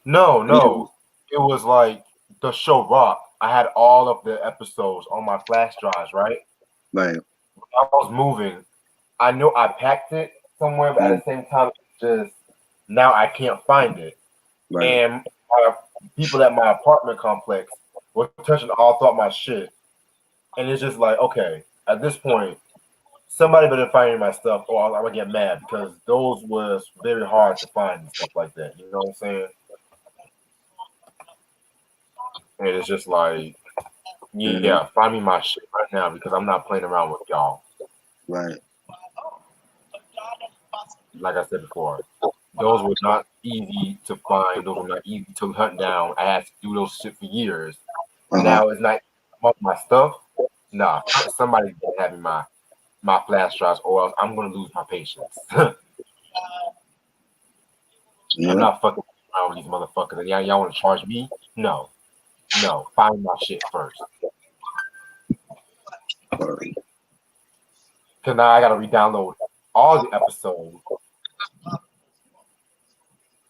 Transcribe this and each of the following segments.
No, And no. It was like the show Rock. I had all of the episodes on my flash drives, right? right, I was moving. I knew I packed it somewhere, but mm, at the same time, just now I can't find it. right. And people at my apartment complex were touching all throughout my shit. And it's just like, okay, at this point, somebody better find my stuff or I'm gonna get mad because those was very hard to find and stuff like that. You know what I'm saying? And it's just like, yeah, Mm-hmm. find me my shit right now because I'm not playing around with y'all. Right. Like I said before, those were not easy to find. Those were not easy to hunt down. I had to do those shit for years. Uh-huh. Now it's not my stuff. Nah, somebody's gonna have me my flash drives, or else I'm gonna lose my patience. I'm Yeah. not fucking around with these motherfuckers. And y'all want to charge me? No, no. Find my shit first. Word. Cause now I gotta re-download all the episodes.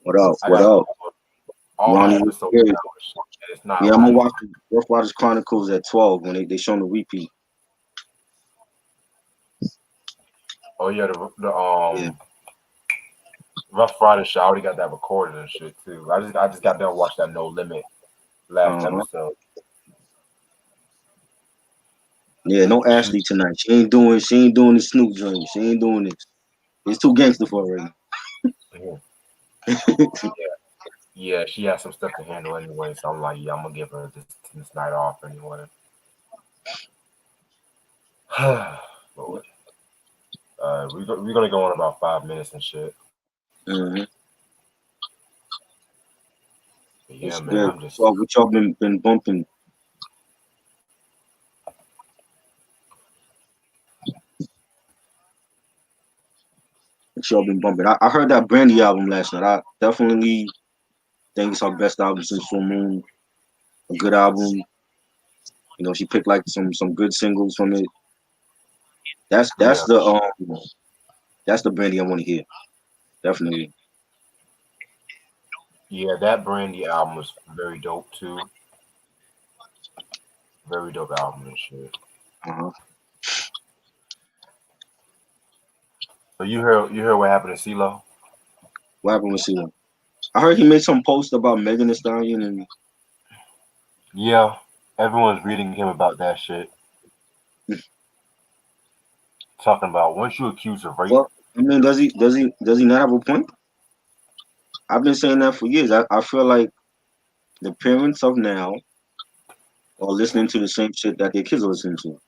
What up? I What gotta up? all the Ronnie, what's episodes good? now and shit. And it's not Yeah, I'm gonna like, watch the Rough Riders Chronicles at 12 when they show the repeat. oh yeah, the Yeah. Rough Rider shit. I already got that recorded and shit too. I just got done watch that No Limit last Uh-huh. episode. Yeah, no She, Ashley tonight. She ain't doing the Snoop joint. She ain't doing this. It's too gangster for her right yeah, now. yeah, she has some stuff to handle anyway. So I'm like, yeah, I'm gonna give her this night off anyway. Lord, we're gonna go on about 5 minutes and shit. Mm-hmm. But yeah, It's man, good. I'm just So what y'all been bumping? What y'all been bumping? I heard that Brandy album last night. I definitely think it's her best album since Full Moon. A good album. You know, she picked like some good singles from it. That's yeah, that's the um that's the Brandy I want to hear. Definitely. yeah. That Brandy album was very dope too. Very dope album and shit. Uh-huh. So you heard what happened to CeeLo? What happened with Sila? I heard he made some post about Megan Thee Stallion and Yeah, everyone's reading him about that shit, talking about once you accused of rape. well, I mean, does he not have a point? I've been saying that for years. I feel like the parents of now are listening to the same shit that their kids are listening to.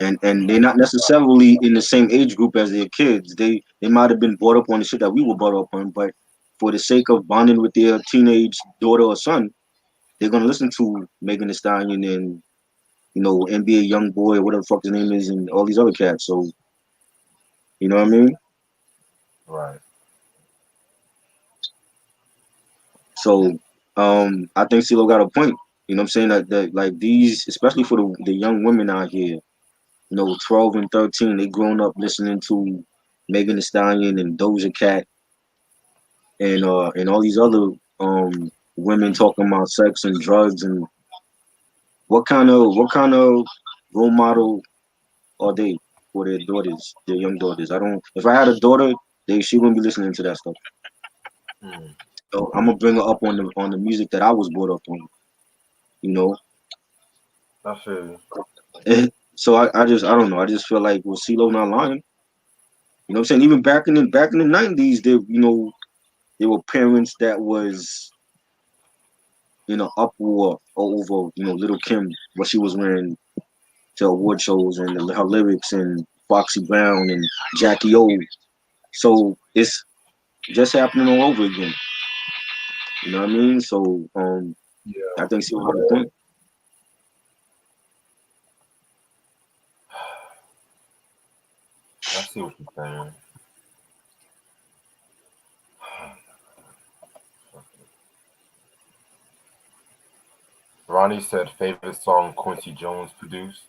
And they're not necessarily in the same age group as their kids. They might have been brought up on the shit that we were brought up on, but for the sake of bonding with their teenage daughter or son, they're gonna listen to Megan Thee Stallion and NBA Young Boy, whatever the fuck his name is, and all these other cats. So you know what I mean? Right. So I think CeeLo got a point. You know what I'm saying? That like these, especially for the young women out here, 12 and 13, they grown up listening to Megan Thee Stallion and Doja Cat and all these other women talking about sex and drugs and what kind of role model are they for their daughters, their young daughters? I don't. If I had a daughter, she wouldn't be listening to that stuff. Hmm. So I'm gonna bring her up on the music that I was brought up on. You know. I feel you. So I don't know. I just feel like with CeeLo not lying. You know what I'm saying? Even back in the '90s, there were parents that was uproar over Little Kim, what she was wearing to award shows and her lyrics and Foxy Brown and Jackie O. So it's just happening all over again. You know what I mean? So Yeah, I think CeeLo got a point. I see what you're saying. Ronnie said favorite song Quincy Jones produced.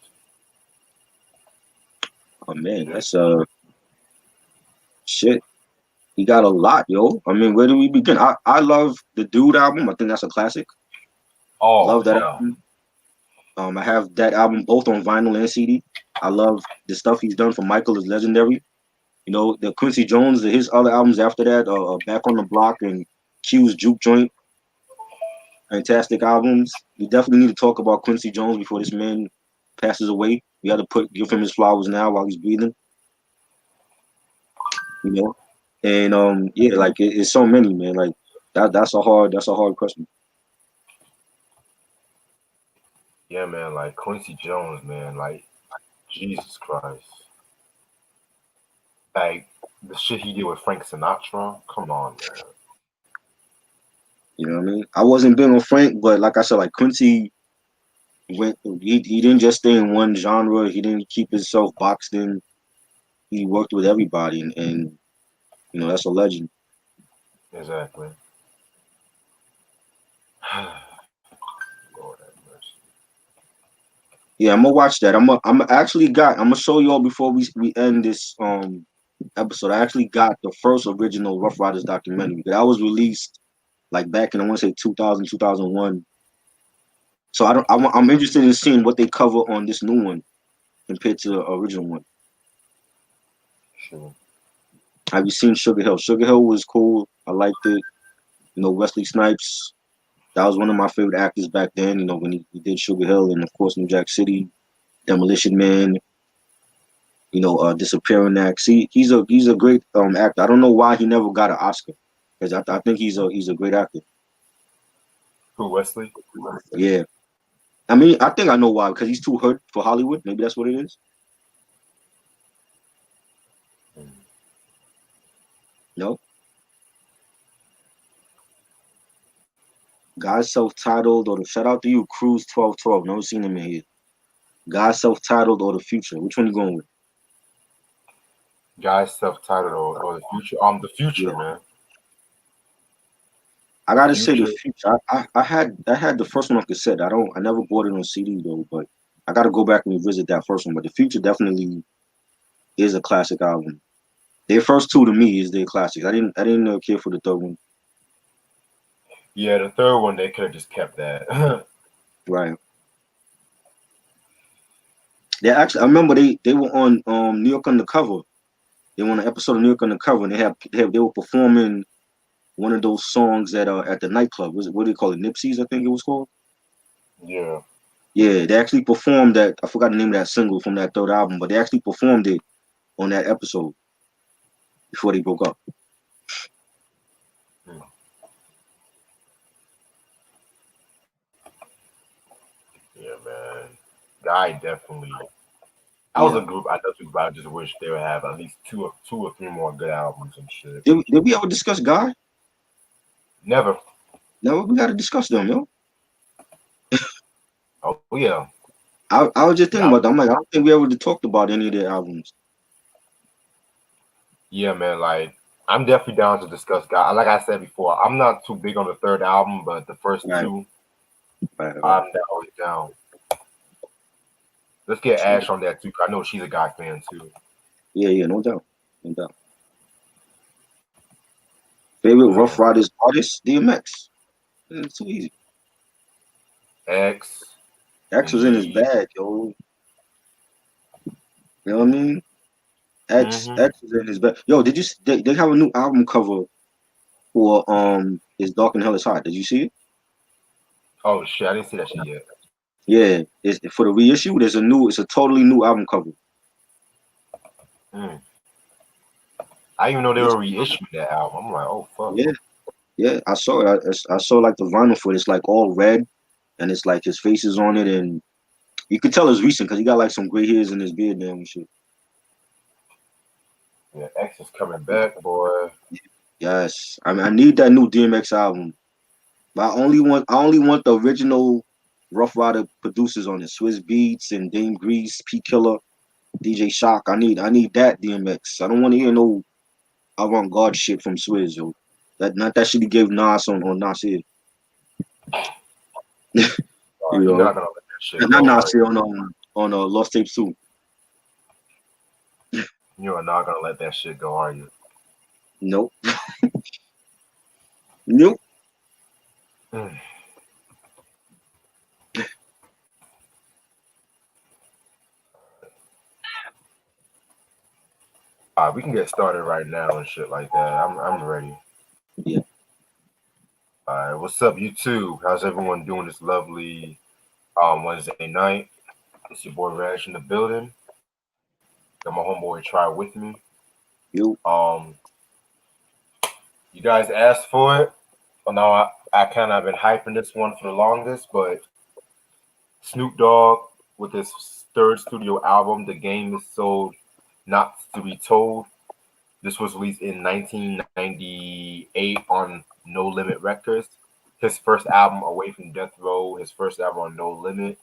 Oh man, that's shit. He got a lot, yo. I mean, where do we begin? I love the Dude album. I think that's a classic. Oh Love that yeah, album. I have that album both on vinyl and CD. I love the stuff he's done for Michael is legendary. You know, the Quincy Jones, his other albums after that, Back on the Block and Q's Juke Joint, fantastic albums. We definitely need to talk about Quincy Jones before this man passes away. We got to give him his flowers now while he's breathing. You know, and yeah, like it's so many, man. Like that's a hard question. yeah, man. Like Quincy Jones, man. Like Jesus Christ. Like the shit he did with Frank Sinatra. Come on, man. You know what I mean? I wasn't big on Frank, but like I said, like Quincy he didn't just stay in one genre. He didn't keep himself boxed in. He worked with everybody, and you know that's a legend. Exactly. Lord have mercy. Yeah, I'm gonna watch that. I'm gonna show y'all before we end this episode. I actually got the first original Rough Riders documentary that was released like back in I want to say 2000 2001. So I'm interested in seeing what they cover on this new one compared to the original one. Sure. Have you seen Sugar Hill? Sugar Hill was cool. I liked it. You know, Wesley Snipes. That was one of my favorite actors back then. You know, when he did Sugar Hill, and of course New Jack City, Demolition Man. You know, Disappearing Act. See, he's a great actor. I don't know why he never got an Oscar because I think he's a great actor. Who, Wesley? Yeah, I mean, I think I know why because he's too hurt for Hollywood. Maybe that's what it is. Mm. No, Guys self-titled or the shout out to you, Cruise 1212. Never seen him in here. Guys self-titled or the Future. Which one you going with? Guy's self-titled or the future. The future, Yeah, man. I The gotta say the future. Future. I had the first one on cassette. I never bought it on CD though, but I gotta go back and revisit that first one. But the Future definitely is a classic album. Their first two to me is their classics. I didn't care for the third one. Yeah, the third one they could have just kept that. Right. They actually I remember they were on New York Undercover. They were on an episode of New York Undercover and they were performing one of those songs at the nightclub. Was it what do you call it? Nipsey's, I think it was called. Yeah. Yeah, they actually performed that. I forgot the name of that single from that third album, but they actually performed it on that episode before they broke up. Mm. Yeah, man. Guy definitely. That was a Yeah. group. I know people. I just wish they would have at least two or three more good albums and shit. Did we ever discuss Guy? Never. No, we gotta discuss them, yo. Oh yeah. I was just Yeah. thinking about that. I'm like, I don't think we ever talked about any of their albums. Yeah, man. Like I'm definitely down to discuss Guy. Like I said before, I'm not too big on the third album, but the first Right, two, right. I'm always down. Let's get Ash on that too. I know she's a Guy fan too. Yeah, no doubt. No doubt. Favorite Rough Man. Riders artist? DMX. It's too easy. X, X was in his Biggie. bag, yo. You know what I mean? Mm-hmm. X was in his bag. Yo, did you? They have a new album cover for "It's Dark and Hell Is Hot." Did you see it? Oh shit, I didn't see that shit yet. Yeah, it's for the reissue. It's a totally new album cover. Mm. I didn't even know they It's, were reissuing that album. I'm like, oh fuck. yeah, yeah. I saw it. I saw like the vinyl for it. It's like all red, and it's like his face is on it, and you could tell it's recent because he got like some gray hairs in his beard now and shit. Yeah, X is coming back, boy. Yes, I mean I need that new DMX album. But I only want the original Rough Rider producers on it. Swiss Beats and Dame Grease, P Killer, DJ Shock. I need that DMX. I don't want to hear no avant-garde shit from Swizz, yo. That not that shit he gave Nas on Nasir. You You're know. not gonna let that shit Not go, are Nasir on Lost Tapes too. you? You are not gonna let that shit go, are you? Nope. Nope. Mm. We can get started right now and shit like that. I'm ready. Yeah. All right, what's up, YouTube? How's everyone doing this lovely Wednesday night? It's your boy Rash in the building. Got my homeboy Try with me. You. You guys asked for it. Well, now I kind of been hyping this one for the longest, but Snoop Dogg with his third studio album, The Game Is Sold Not to Be Told. This was released in 1998 on No Limit Records. His first album away from Death Row, his first album on No Limit.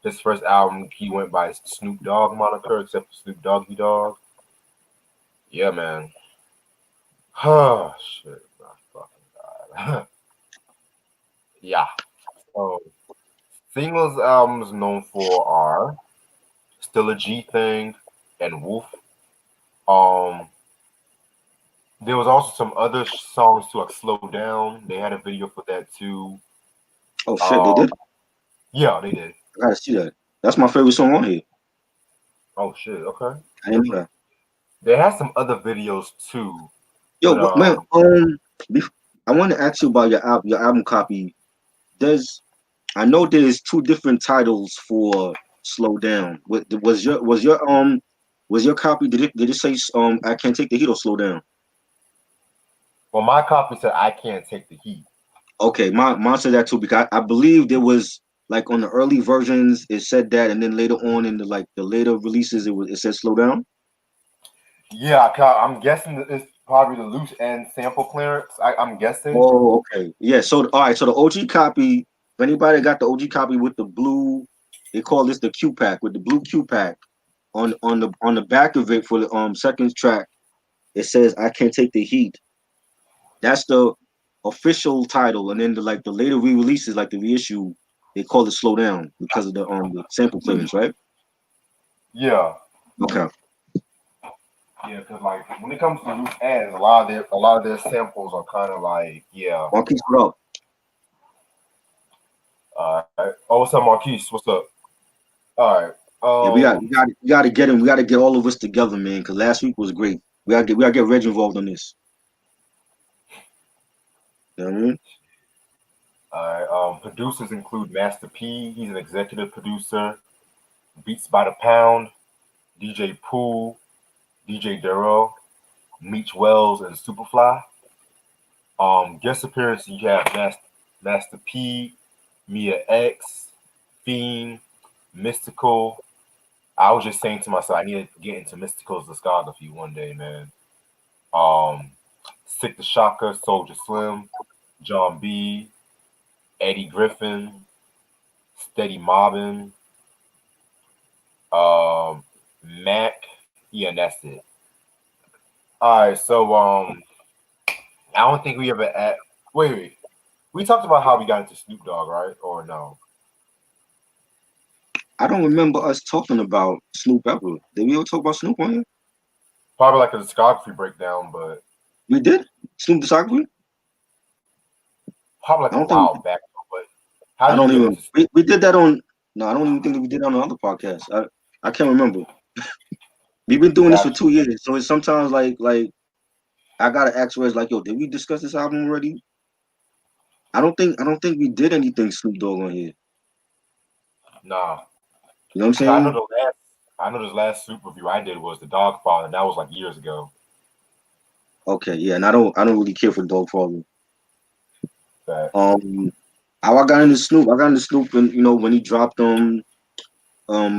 His first album, he went by Snoop Dogg moniker, except for Snoop Doggy Dogg. Yeah, man. Oh, shit. My fucking God. Yeah. So, singles albums known for are Still a G Thing and Wolf. Um, there was also some other songs to like Slow Down. They had a video for that too. Oh shit, they Um, did. yeah, they did. I gotta see that. That's my favorite song on here. Oh shit, okay. I didn't know that. They had some other videos too, Yo, but man. bef- I want to ask you about your album copy. Does I know there's two different titles for Slow Down. Was your copy did it say I can't take the heat or Slow Down? well, my copy said I can't take the heat. Okay, mine said that too because I believe there was like on the early versions it said that, and then later on in the later releases it said Slow Down. Yeah, I'm guessing that it's probably the loose end sample clearance. I'm guessing. Oh, okay. Yeah, so all right, so the OG copy, if anybody got the OG copy with the blue, they call this the Q pack with the blue Q pack on the back of it for the second track, it says I can't take the heat. That's the official title, and then the later re-releases, like the reissue, they call it Slow Down because of the sample clearance, right? Yeah, Okay. yeah, because like when it comes to loose ends, a lot of their samples are kind of like yeah. Marquise, what up? Oh, what's up, Marquise? What's up? All right. Yeah, we got to get him. We got to get all of us together, man. Because last week was great. We got to get Reg involved on this. You know what I mean? All right. Producers include Master P. He's an executive producer. Beats by the Pound. DJ Pool. DJ Darrell. Meech Wells and Superfly. Guest appearances you have Master P, Mia X, Fiend, Mystical. I was just saying to myself, I need to get into Mystical's discography one day, man. Um, Sick the Shocker, Soldier Slim, John B, Eddie Griffin, Steady Mobbin, Mac. Yeah, and that's it. All right, so I don't think we ever wait. We talked about how we got into Snoop Dogg, right? Or no? I don't remember us talking about Snoop ever. Did we ever talk about Snoop on here? Probably like a discography breakdown, but We did. Snoop discography. probably I like a don't think. while back. But how I did you don't get even. into Snoop? We did that on. No, I don't even think that we did that on another podcast. I can't remember. We've been doing this for Got you. 2 years, so it's sometimes like I gotta ask Reg like, yo, did we discuss this album already? I don't think we did anything Snoop Dogg on here. Nah, You know what I'm 'cause I know saying? this last Snoop review I did was the Dog Father, and that was like years ago. Okay, yeah, and I don't really care for Dog Father. That How I got into Snoop, I got into Snoop and when he dropped when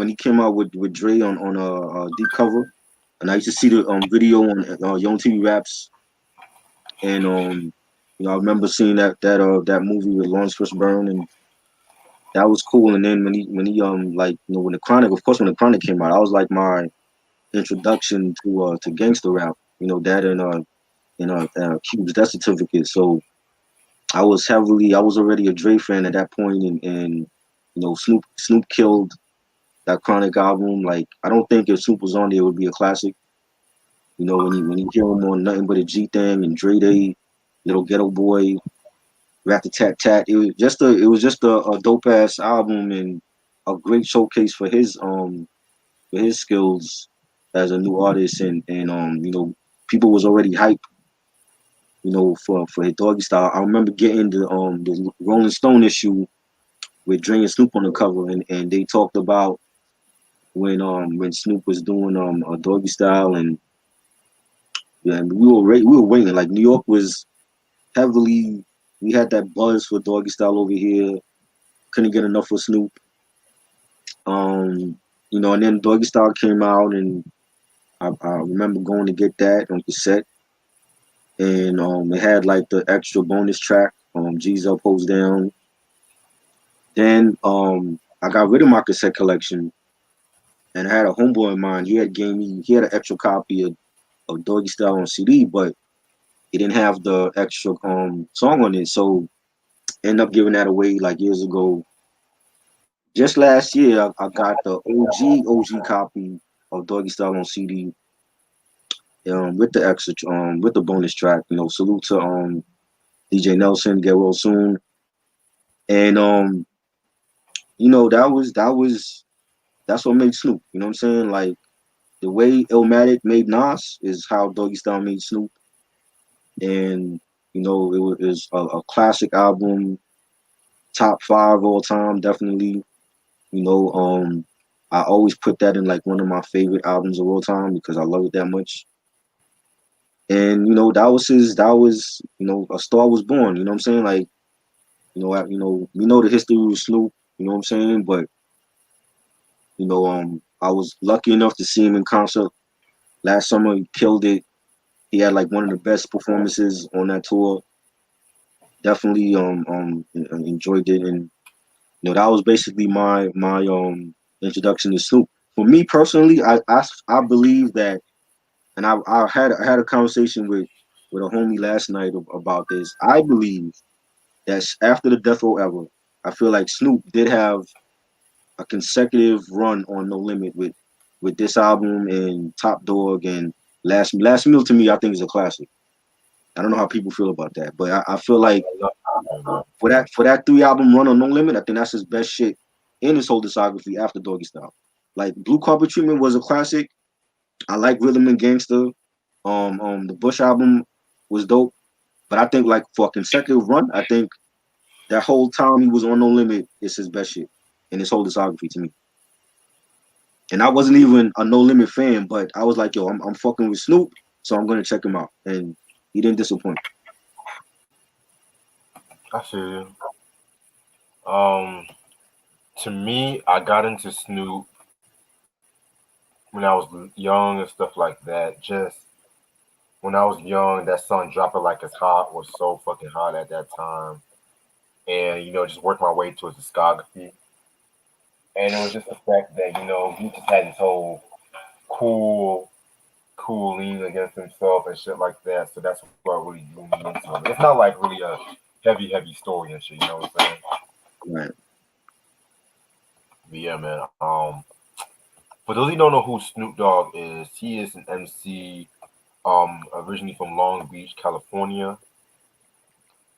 he came out with Dre on Deep Cover, and I used to see the video on Young TV Raps, and I remember seeing that movie with Lawrence Fishburne, and that was cool. And then when he like when the Chronic, of course, when the Chronic came out, I was like my introduction to gangster rap. That and Cube's Death Certificate. So I was already a Dre fan at that point, and Snoop killed that Chronic album. Like I don't think if Snoop was on there, it would be a classic. You know, when you hear him on Nothing But a G Thing and Dre Day, Little Ghetto Boy, Rat the Tat Tat. It was just a dope ass album and a great showcase for his skills as a new artist and you know, people was already hyped, you know, for his Doggy Style. I remember getting the Rolling Stone issue with Dre and Snoop on the cover, and they talked about when Snoop was doing a Doggy Style, and yeah, and we were waiting. Like New York was heavily, we had that buzz for Doggy Style over here. Couldn't get enough of Snoop. Um, you know, and then Doggy Style came out, and I remember going to get that on cassette, and it had like the extra bonus track, G's Up, Hoes Down. Then I got rid of my cassette collection, and I had a homeboy of mine. He had an extra copy of Doggy Style on CD, but he didn't have the extra song on it, so ended up giving that away like years ago. Just last year, I got the OG copy of Doggy Style on CD, with the extra with the bonus track. You know, salute to DJ Nelson, get well soon, and you know that's what made Snoop. You know what I'm saying? Like the way Illmatic made Nas is how Doggy Style made Snoop, and you know it was a classic album, top five all time, definitely. You know, I always put that in like one of my favorite albums of all time because I love it that much. And you know, that was you know, a star was born. You know what I'm saying? Like you know, we know the history of Snoop. You know what I'm saying? But you know, I was lucky enough to see him in concert last summer. He killed it. He had like one of the best performances on that tour. Definitely enjoyed it, and you know that was basically my introduction to Snoop. For me personally, I believe that, and I had a conversation with a homie last night about this. I believe that after the Death Row era, I feel like Snoop did have a consecutive run on No Limit with this album and Top Dog and Last Meal. To me, I think is a classic. I don't know how people feel about that, but I feel like for that three album run on No Limit, I think that's his best shit in his whole discography after Doggy Style. Like Blue Carpet Treatment was a classic. I like Rhythm and Gangster. The Bush album was dope, but I think like for a consecutive run, I think that whole time he was on No Limit is his best shit in his whole discography to me. And I wasn't even a No Limit fan, but I was like, yo, I'm fucking with Snoop, so I'm gonna check him out, and he didn't disappoint. I see you. Um, to me, I got into Snoop when I was young and stuff like that. Just when I was young, that song "Drop It Like It's Hot" was so fucking hot at that time, and just worked my way to his discography. And it was just the fact that he just had this whole cool, cool lean against himself and shit like that. So that's what really drew me into him. It's not like really a heavy, heavy story and shit. You know what I'm saying? Right. But yeah, man. For those who don't know who Snoop Dogg is, he is an MC, originally from Long Beach, California.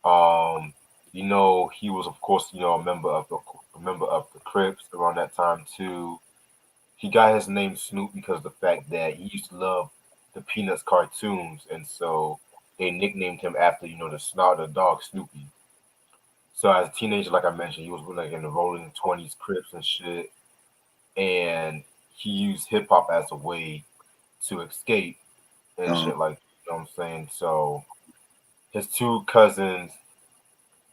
Um, he was of course, a member of the Crips around that time too. He got his name Snoop because of the fact that he used to love the Peanuts cartoons, and so they nicknamed him after the dog Snoopy. So as a teenager, like I mentioned, he was like in the Rolling 20s Crips and shit, and he used hip hop as a way to escape and Uh, shit like you know what I'm saying. So his two cousins,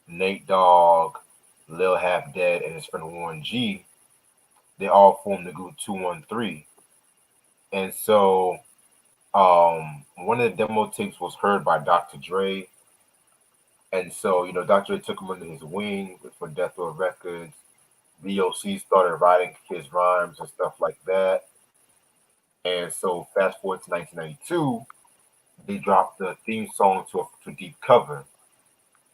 Nate Dogg, Lil Half Dead, and his friend Warren G, they all formed the group 213. And so one of the demo tapes was heard by Dr. Dre. And so, Dr. Dre took him under his wing for Death Row Records. VOC started writing his rhymes and stuff like that. And so, fast forward to 1992, they dropped the theme song to Deep Cover,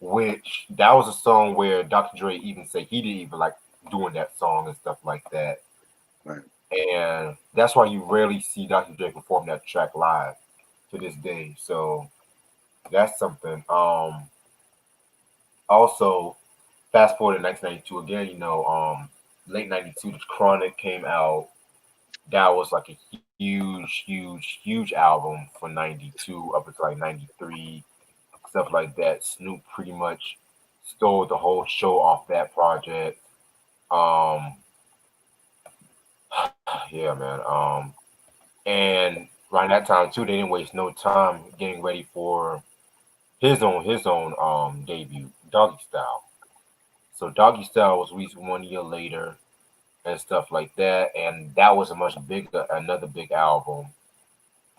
which that was a song where Dr. Dre even said he didn't even like doing that song and stuff like that. right. And that's why you rarely see Dr. Dre perform that track live. to this day. So that's something. Also, fast forward to 1992 again. Late '92, the Chronic came out. That was like a huge album for '92 up until like '93, stuff like that. Snoop pretty much stole the whole show off that project. Um, yeah, man. And around that time too, they didn't waste no time getting ready for his own debut, Doggy Style. So Doggy Style was released 1 year later and stuff like that, and that was a much bigger, another big album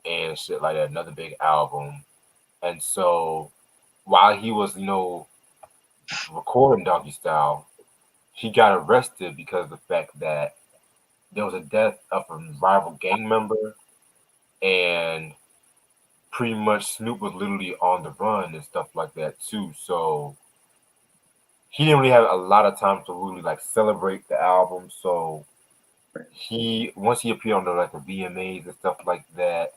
and shit like that, another big album. And so while he was, recording Doggy Style, he got arrested because of the fact that there was a death of a rival gang member, and pretty much Snoop was literally on the run and stuff like that too. So he didn't really have a lot of time to really like celebrate the album. So he once he appeared on the like the VMAs and stuff like that,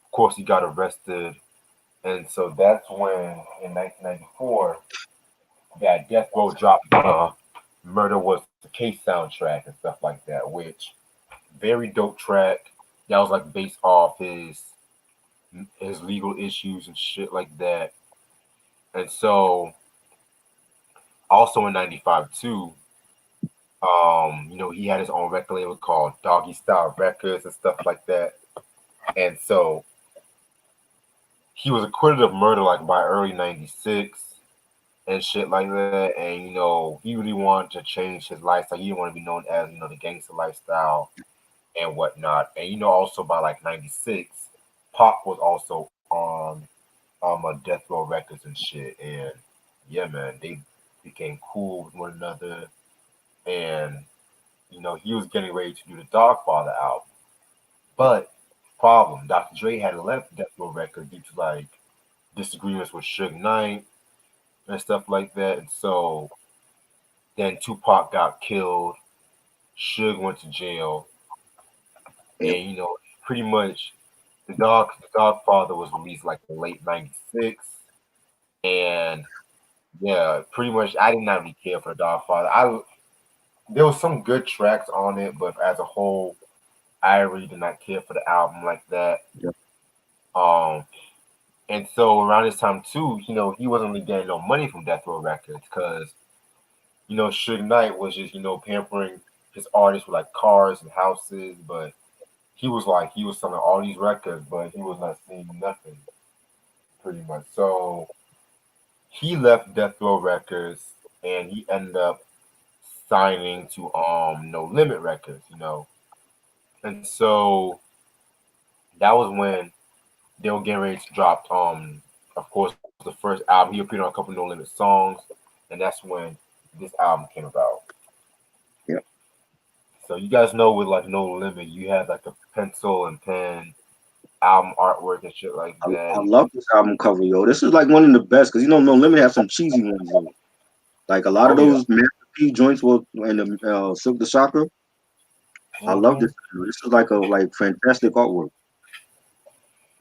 of course he got arrested, and so that's when in 1994 that Death Row dropped "Murder Was the Case" soundtrack and stuff like that, which very dope track. That was like based off his legal issues and shit like that. And so also in '95 too, he had his own record label called Doggy Style Records and stuff like that. And so he was acquitted of murder like by early '96 and shit like that. And he really wanted to change his lifestyle. He didn't want to be known as the gangster lifestyle and whatnot. And also by like '96, Pop was also on a Death Row Records and shit. And yeah, man, they became cool with one another. And he was getting ready to do the Dogfather album. But problem, Dr. Dre had left Death Row Records due to like disagreements with Suge Knight and stuff like that. And so then Tupac got killed, Suge went to jail, Yep. and pretty much the Dogfather was released like in late '96. And yeah, pretty much I did not really care for the Dogfather. There was some good tracks on it, but as a whole, I really did not care for the album like that. Yep. Um, and so around this time too, he wasn't really getting no money from Death Row Records because Suge Knight was just pampering his artists with like cars and houses, but he was selling all these records, but he was not seeing nothing pretty much. So he left Death Row Records and he ended up signing to No Limit Records. And so that was when they were getting ready to drop of course the first album. He appeared on a couple No Limit songs, and that's when this album came about. Yep. So you guys know with like No Limit, you had like a pencil and pen album artwork and shit like I that. love this album cover, yo. This is like one of the best because No Limit has some cheesy ones though. Like a lot of Oh yeah. those Master P joints were in the Silk the Shocker. I love Hmm. this. This is like a fantastic artwork.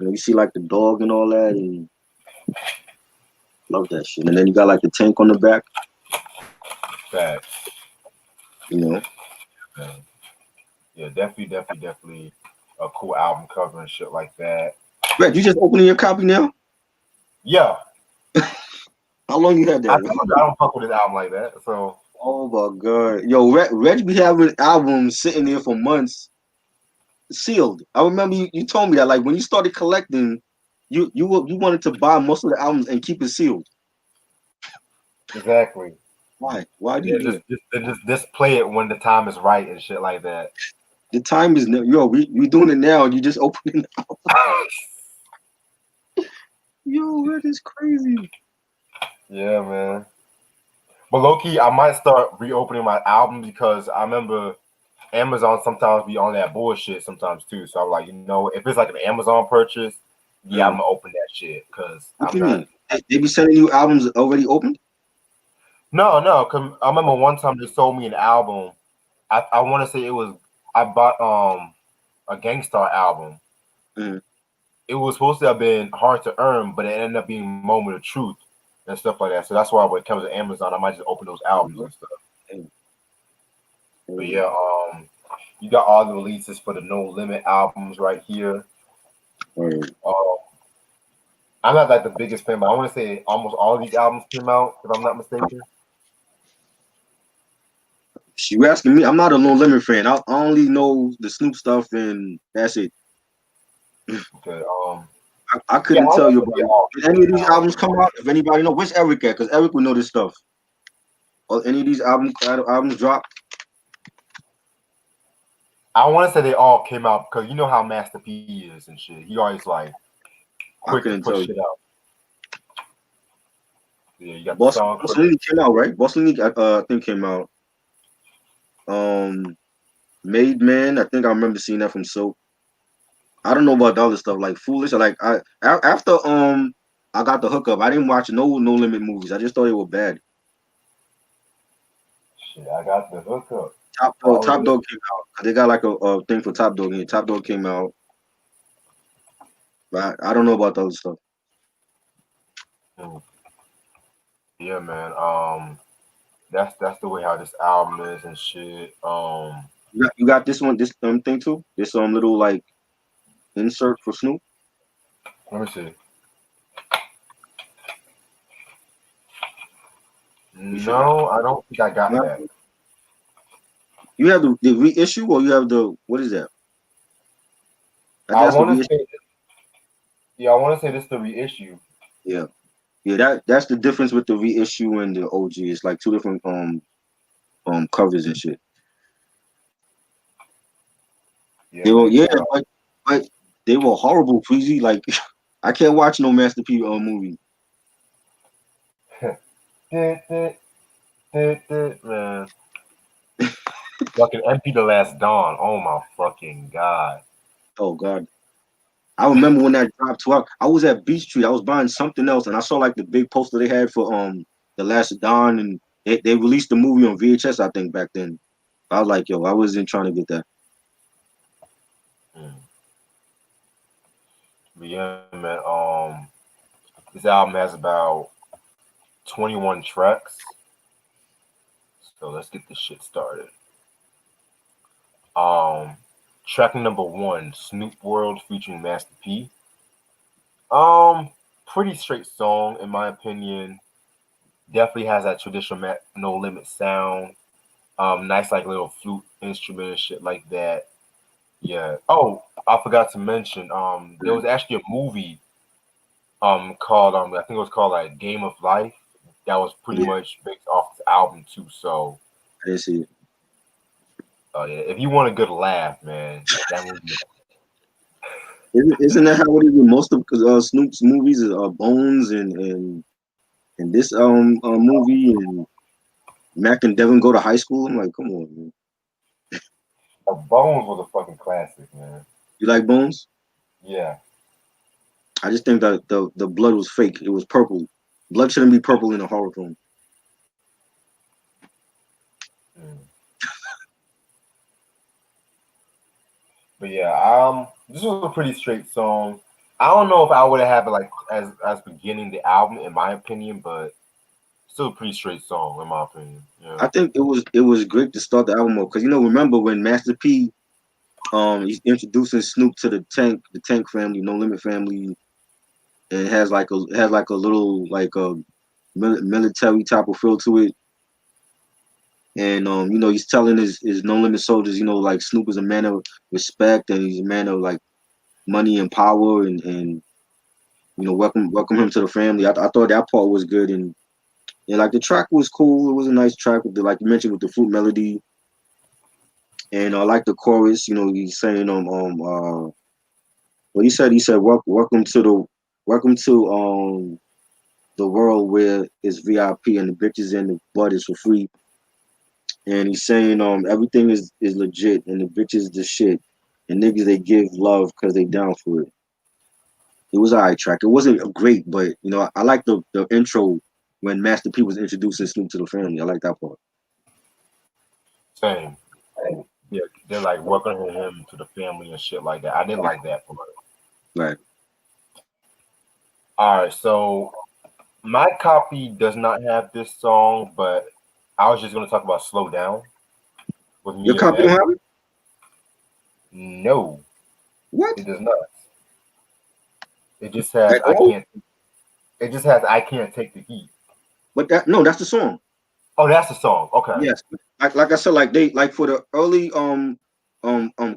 You see like the dog and all that, and love that shit. And then you got like the tank on the back. Facts. You know, Man. Yeah, definitely a cool album cover and shit like that. Brett, you just opening your copy now? Yeah, How long you had I that? told you I don't fuck with this album like that. So Oh my god, yo, Reg be having albums sitting there for months sealed. I remember you told me that like when you started collecting, you wanted to buy most of the albums and keep it sealed. exactly. Why? Why do you Yeah, do that? just play it when the time is right and shit like that. The time is now. Yo, we doing it now, and you just opening. Yo, that is crazy. Yeah, man. But low key, I might start reopening my album because I remember Amazon sometimes be on that bullshit sometimes too. So I'm like, if it's like an Amazon purchase, yeah, I'm gonna open that shit because What I'm you not. mean? They be sending you albums already opened? No. Cause I remember one time they sold me an album. I want to say it was I bought a Gangstar album, Mm. it was supposed to have been hard to earn, but it ended up being Moment of Truth and stuff like that. So that's why when it comes to Amazon, I might just open those albums and stuff. But yeah, you got all the releases for the No Limit albums right here. Um, I'm not like the biggest fan, but I want to say almost all of these albums came out, if I'm not mistaken. You asking me? I'm not a No Limit fan. I only know the Snoop stuff, and that's it. Okay. I Yeah, couldn't I tell want you to about say it. all Did any of these albums come out? If anybody know, where's Eric at? Because Eric would know this stuff. Or any of these albums drop? I want to say they all came out because you know how Master P is and shit. He always like I quick to couldn't put tell you. shit out. Yeah, you got the Boston song. League came out, right? Boston League, I think came out. Made Man, I think I remember seeing that from Soap. I don't know about the other stuff like Foolish. After I got the hookup. I didn't watch No Limit movies. I just thought they were bad. Shit, I got the hookup. Top Dog came out. They got like a thing for Top Dog. And Top Dog came out. But I don't know about the other stuff. Yeah, man. That's the way how this album is and shit. You got this one, this thing too. This little like insert for Snoop. Let me see. No, I don't think I got that. You have the reissue, or you have the what is that? I want to say, yeah, I want to say this the reissue. Yeah, that's the difference with the reissue and the OG. It's like two different covers and shit. Yeah, They were man, but they were horrible, Freezy. Like I can't watch no Master P movie. man. Fucking MP the Last Dawn. Oh my fucking god. Oh God. I remember when that dropped too. I was at Beach Street. I was buying something else, and I saw like the big poster they had for the Last Dawn, and they released the movie on VHS. I think back then. I was like, yo, I wasn't trying to get that. But yeah, man. This album has about 21 tracks. So let's get this shit started. Track number 1, Snoop World featuring Master P. Pretty straight song in my opinion. Definitely has that traditional No Limit sound. Nice like little flute instrument and shit like that. Yeah. Oh, I forgot to mention. There was actually a movie. Called I think it was called like Game of Life. That was pretty much based off this album too. So I didn't see it. yeah, if you want a good laugh, man, that movie. Isn't that how it is with most of Snoop's movies? Bones and this movie and Mac and Devin go to high school. I'm like, come on, man. Bones was a fucking classic, man. You like Bones? Yeah. I just think that the blood was fake. It was purple. Blood shouldn't be purple in a horror film. But yeah, this was a pretty straight song. I don't know if I would have it like as beginning the album in my opinion, but still a pretty straight song in my opinion. Yeah. I think it was great to start the album off because remember when Master P he's introducing Snoop to the Tank family, No Limit family, and it has like a little like a military type of feel to it. And he's telling his No Limit soldiers, like Snoop is a man of respect and he's a man of like money and power and welcome him to the family. I thought that part was good and like the track was cool. It was a nice track with the, like you mentioned, with the flute melody. And I like the chorus. He's saying what he said. He said welcome to the world where it's VIP and the bitches and the butt is for free. And he's saying everything is legit and the bitches the shit and niggas they give love because they down for it. It was an alright track. It wasn't great, but I like the intro when Master P was introducing Snoop to the family. I like that part. Same. Yeah, they're like welcoming him to the family and shit like that. I didn't like that part. Right. All right, so my copy does not have this song, but I was just gonna talk about "Slow Down" with Your Mia copy don't X. have it? No, What? it does not. It just has At "I all? can't." It just has "I can't take the heat." But that no, that's the song. Oh, that's the song. Okay, Yes. Like I said, like they like for the early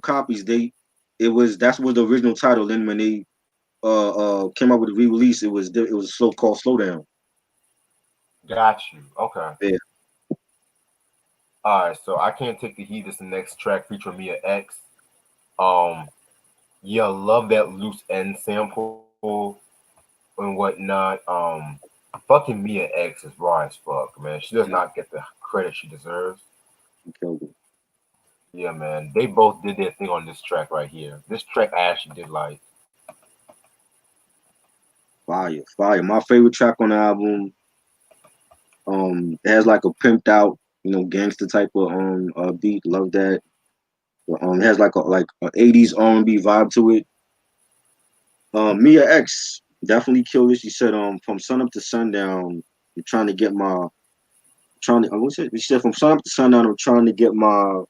copies, it was that's was the original title. Then when they came out with the re-release, it was slow called Slow Down. got you. Okay. Yeah. All right, so "I Can't Take the Heat" is the next track featuring Mia X. Um, yeah, love that loose end sample and whatnot. Fucking Mia X is raw as fuck, man. She does Yeah. not get the credit she deserves. He killed it. Yeah, man. They both did their thing on this track right here. This track I actually did like. Fire, fire. My favorite track on the album. It has like a pimped out, gangster type of beat. Love that. It has like a 80s R&B vibe to it. Mia X definitely killed it. She said, from sun up to sundown, I'm trying to get my trying to what's it? She said from sun up to sundown, I'm trying to get my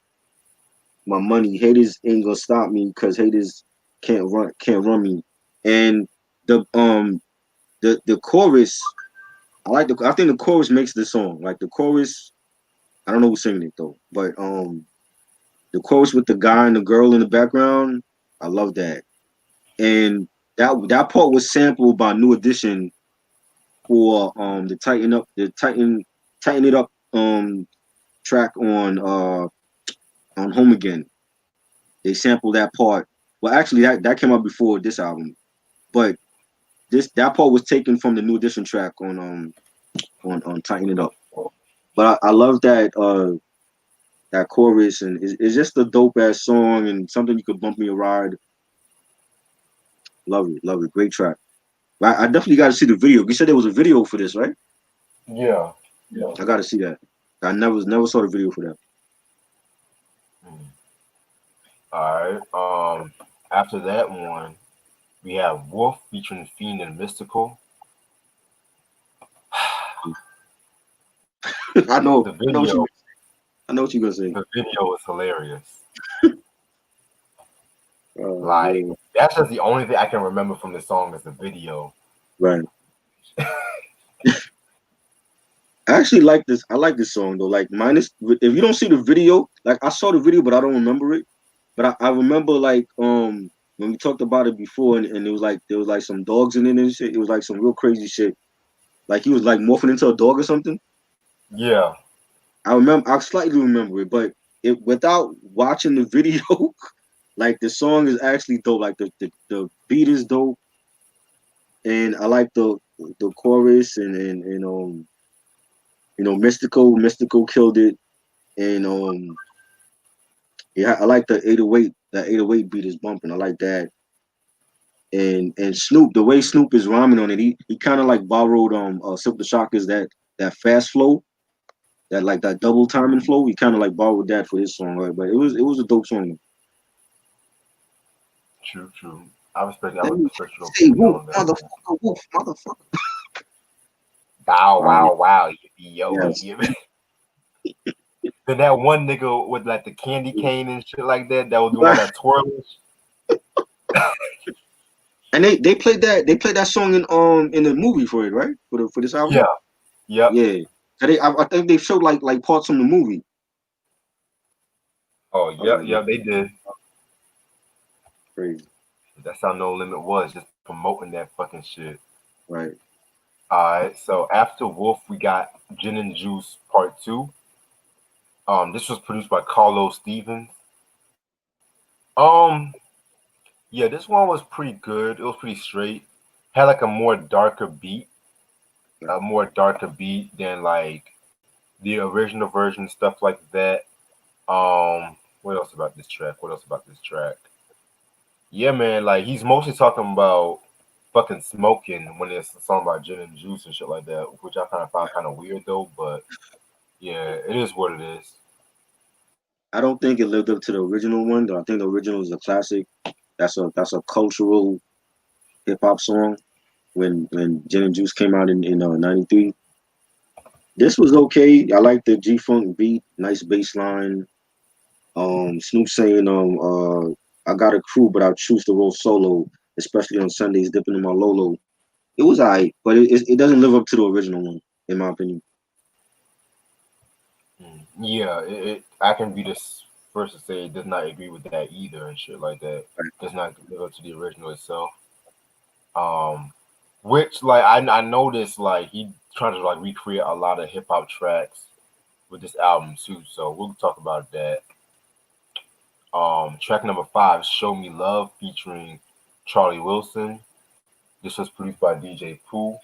money. Haters ain't gonna stop me because haters can't run me. And the the chorus, I think the chorus makes the song. Like the chorus, I don't know who's singing it though, but the chorus with the guy and the girl in the background, I love that. And that part was sampled by New Edition for the tighten it up track on Home Again. They sampled that part. Well, actually, that came out before this album, but that part was taken from the New Edition track on Tighten It Up. But I love that chorus, and it's just a dope ass song and something you could bump me a ride. Love it, great track. I definitely got to see the video. You said there was a video for this, right? Yeah. Yeah. I got to see that. I never saw the video for that. Mm. All right. After that one, we have Wolf featuring Fiend and Mystical. I know, The I know what you, video, I know what you're gonna say. the video is hilarious. Oh Like man, that's just the only thing I can remember from the song is the video. right. I actually like this. I like this song though. Like minus if you don't see the video, like I saw the video, but I don't remember it. But I remember like when we talked about it before, and it was like there was like some dogs in it and shit. It was like some real crazy shit. Like he was like morphing into a dog or something. Yeah. I slightly remember it, but it without watching the video, like the song is actually dope. Like the beat is dope, and I like the chorus and mystical killed it, and yeah, I like the 808. That 808 beat is bumping. I like that. And Snoop, the way Snoop is rhyming on it, he kind of like borrowed Silk the Shockers that fast flow, that like that double timing flow. He kind of like borrowed that for his song, right? But it was a dope song. True. True. I Let me respect your say, opinion Wolf, on that. motherfucker, Wolf, motherfucker. Wow. Yeah, Wow. Wow. Yo. yes. Yeah. Then that one nigga with like the candy cane and shit like that that was doing all that twirling. And they played that song in the movie for it, right? For this album. Yeah. Yep. Yeah. So I think they showed like parts from the movie. Oh, Oh yeah. yeah, Yeah. They did. crazy. That's how No Limit was, just promoting that fucking shit. Right. Alright, so after Wolf, we got Gin and Juice Part 2. This was produced by Carlos Stevens. Um, yeah, this one was pretty good. It was pretty straight. Had like Right. a more darker beat than like the original version, stuff like that. What else about this track? What else about this track? Yeah, man, like he's mostly talking about fucking smoking when it's a song about gin and juice and shit like that, which I kind of find kind of weird though. But yeah, it is what it is. I don't think it lived up to the original one, though. I think the original is a classic. That's a cultural hip hop song. when Gin and Juice came out in '93. This was okay. I like the G Funk beat, nice bass line. Snoop saying, I got a crew, but I choose to roll solo, especially on Sundays, dipping in my Lolo. It was alright, but it doesn't live up to the original one, in my opinion. Yeah, I can be this first to say it does not agree with that either and shit like that. Does not live up to the original itself. Um, which like I noticed like he trying to like recreate a lot of hip hop tracks with this album too. So we'll talk about that. Track number five, "Show Me Love" featuring Charlie Wilson. This was produced by DJ Pooh.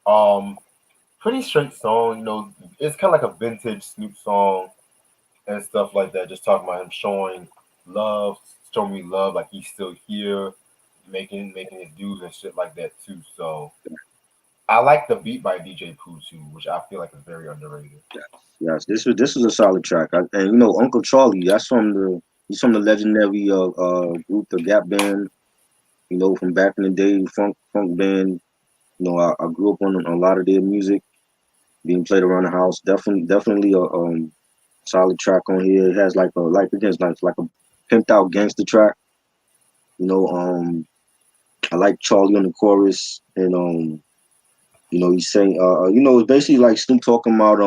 Um, Pretty straight song. You know, it's kind of like a vintage Snoop song and stuff like that. Just talking about him showing love, showing me love, like he's still here, making his dues and shit like that too. So I like the beat by DJ Pooh too, which I feel like is very underrated. Yes, this was a solid track. And Uncle Charlie, that's from the he's from the legendary group, the Gap Band. From back in the day, funk band. I grew up on a lot of their music being played around the house. Definitely a solid track on here. It has like a pimped out gangster track. You know, I like Charlie on the chorus, and he's saying, it's basically like Snoop talking about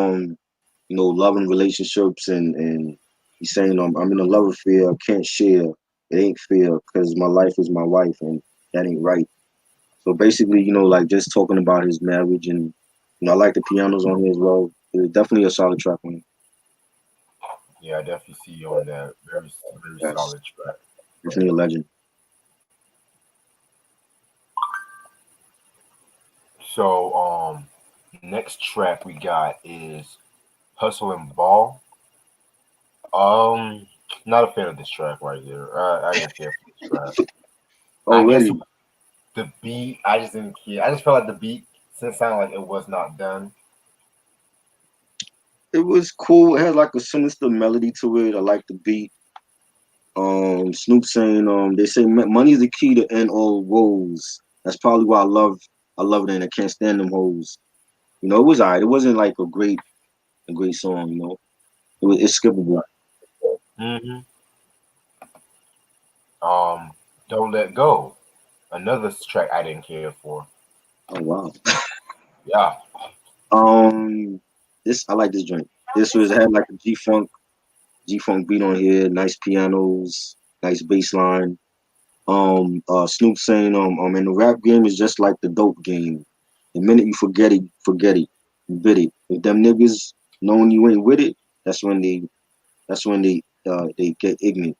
love and relationships, and he's saying, I'm in a love affair, I can't share, it ain't fair, because my life is my wife, and that ain't right. So basically, like just talking about his marriage, and I like the pianos on here as well. It's definitely a solid track on here. Yeah, I definitely see you on that. Very Yes, solid track. definitely a legend. So next track we got is "Hustle and Ball." Um, Not a fan of this track right here. I didn't care for this track. I guess Already, the beat, I just didn't care. I just felt like the beat sounded like it was not done. it was cool. It had like a sinister melody to it. I like the beat. Snoop saying, they say money is the key to end all woes. That's probably why I love it, and I can't stand them hoes. It was alright. It wasn't like a great song. It's skippable. hmm Um, "Don't Let Go," another track I didn't care for. Oh wow. Yeah, Um, this I like this joint. This was it had like a G Funk beat on here. Nice pianos, nice bass line. Snoop saying, and the rap game is just like the dope game. The minute you forget it, forget it. You bit it. If them niggas knowing you ain't with it, that's when they get ignorant.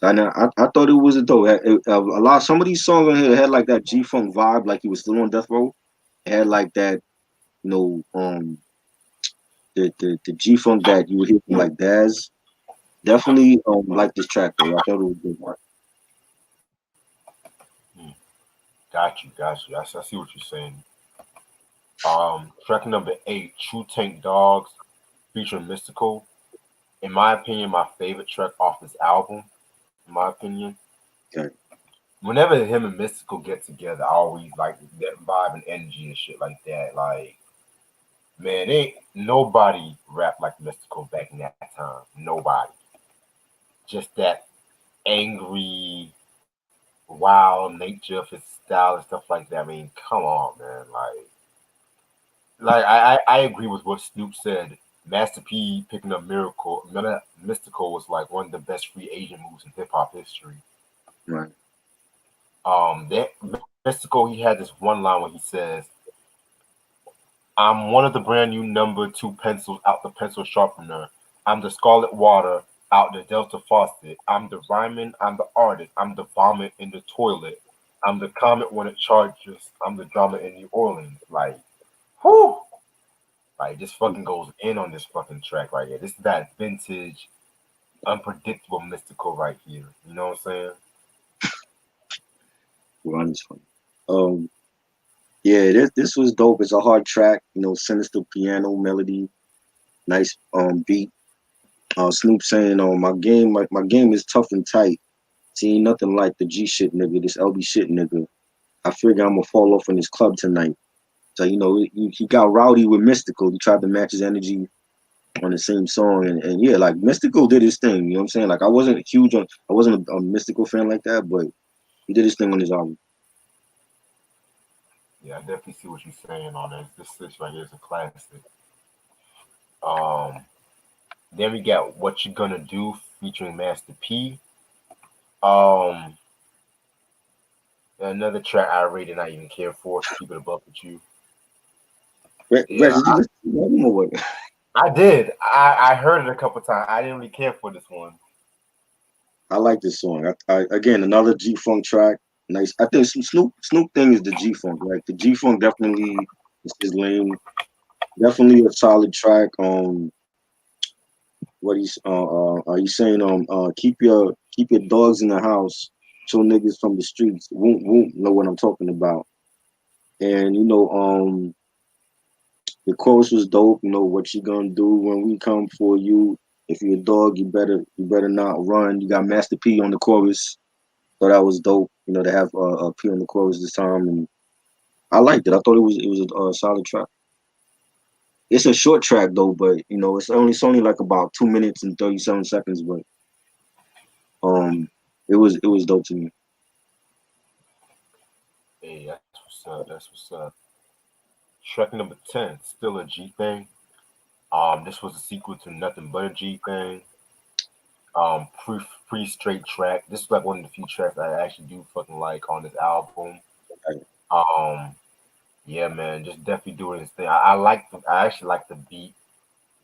And I thought it was a dope. A lot some of these songs on here had like that G Funk vibe, like he was still on death row. It had like that, you know, the G Funk that you would hear from like Daz. Definitely like this track though. I thought it was good. mm, got you. I see what you're saying. Track number eight, "True Tank Dogs" featuring Mystical. In my opinion, my favorite track off this album. In my opinion, Okay. whenever him and Mystical get together, I always like that vibe and energy and shit like that. Like, man, ain't nobody rap like Mystical back in that time. Nobody. Just that angry, wild nature of his style and stuff like that. I mean, come on, man. I agree with what Snoop said. Master P picking up Mystical was like one of the best free agent moves in hip hop history. Right. That Mystical, he had this one line where he says, "I'm one of the brand new number two pencils out the pencil sharpener. I'm the scarlet water out the Delta faucet. I'm the rhyming. I'm the artist. I'm the vomit in the toilet. I'm the comet when it charges. I'm the drama in New Orleans." Like, whoo! Like, this fucking goes in on this fucking track right here. This is that vintage, unpredictable Mystical right here. You know what I'm saying? Ron is funny. Um, yeah, this was dope. It's a hard track. Sinister piano melody, nice beat. Snoop saying, my game is tough and tight. See, ain't nothing like the G shit nigga, this LB shit nigga. I figured I'm gonna fall off in this club tonight. So he got rowdy with Mystical. He tried to match his energy on the same song, and yeah, like Mystical did his thing. You know what I'm saying? Like I wasn't a Mystical fan like that, but he did his thing on his album. Yeah, I definitely see what you're saying on this. This right here is a classic. Um, then we got "What You Gonna Do" featuring Master P. Um, another track I really not even care for to keep it above with you. Reg, Yeah, did you listen to the album or what? I did. I heard it a couple times. I didn't really care for this one. I like this song. Again, another G Funk track. Nice. I think Snoop thing is the G Funk. Like the G Funk definitely is his lane. Definitely a solid track. What he's are you saying? Keep your dogs in the house. Show niggas from the streets won't know what I'm talking about. And the chorus was dope. What you gonna do when we come for you? If you're a dog, you better not run. You got Master P on the chorus. So that was dope, to have P on the chorus this time, and I liked it. I thought it was a solid track. It's a short track though, but it's only like about 2 minutes and 37 seconds, but it was dope to me. Hey, that's what's up. That's what's up. Track number 10, still a G thing. This was a sequel to Nothing But a G thing. Pre straight track. This is like one of the few tracks I actually do fucking like on this album. Um, yeah, man, just definitely doing his thing. I actually like the beat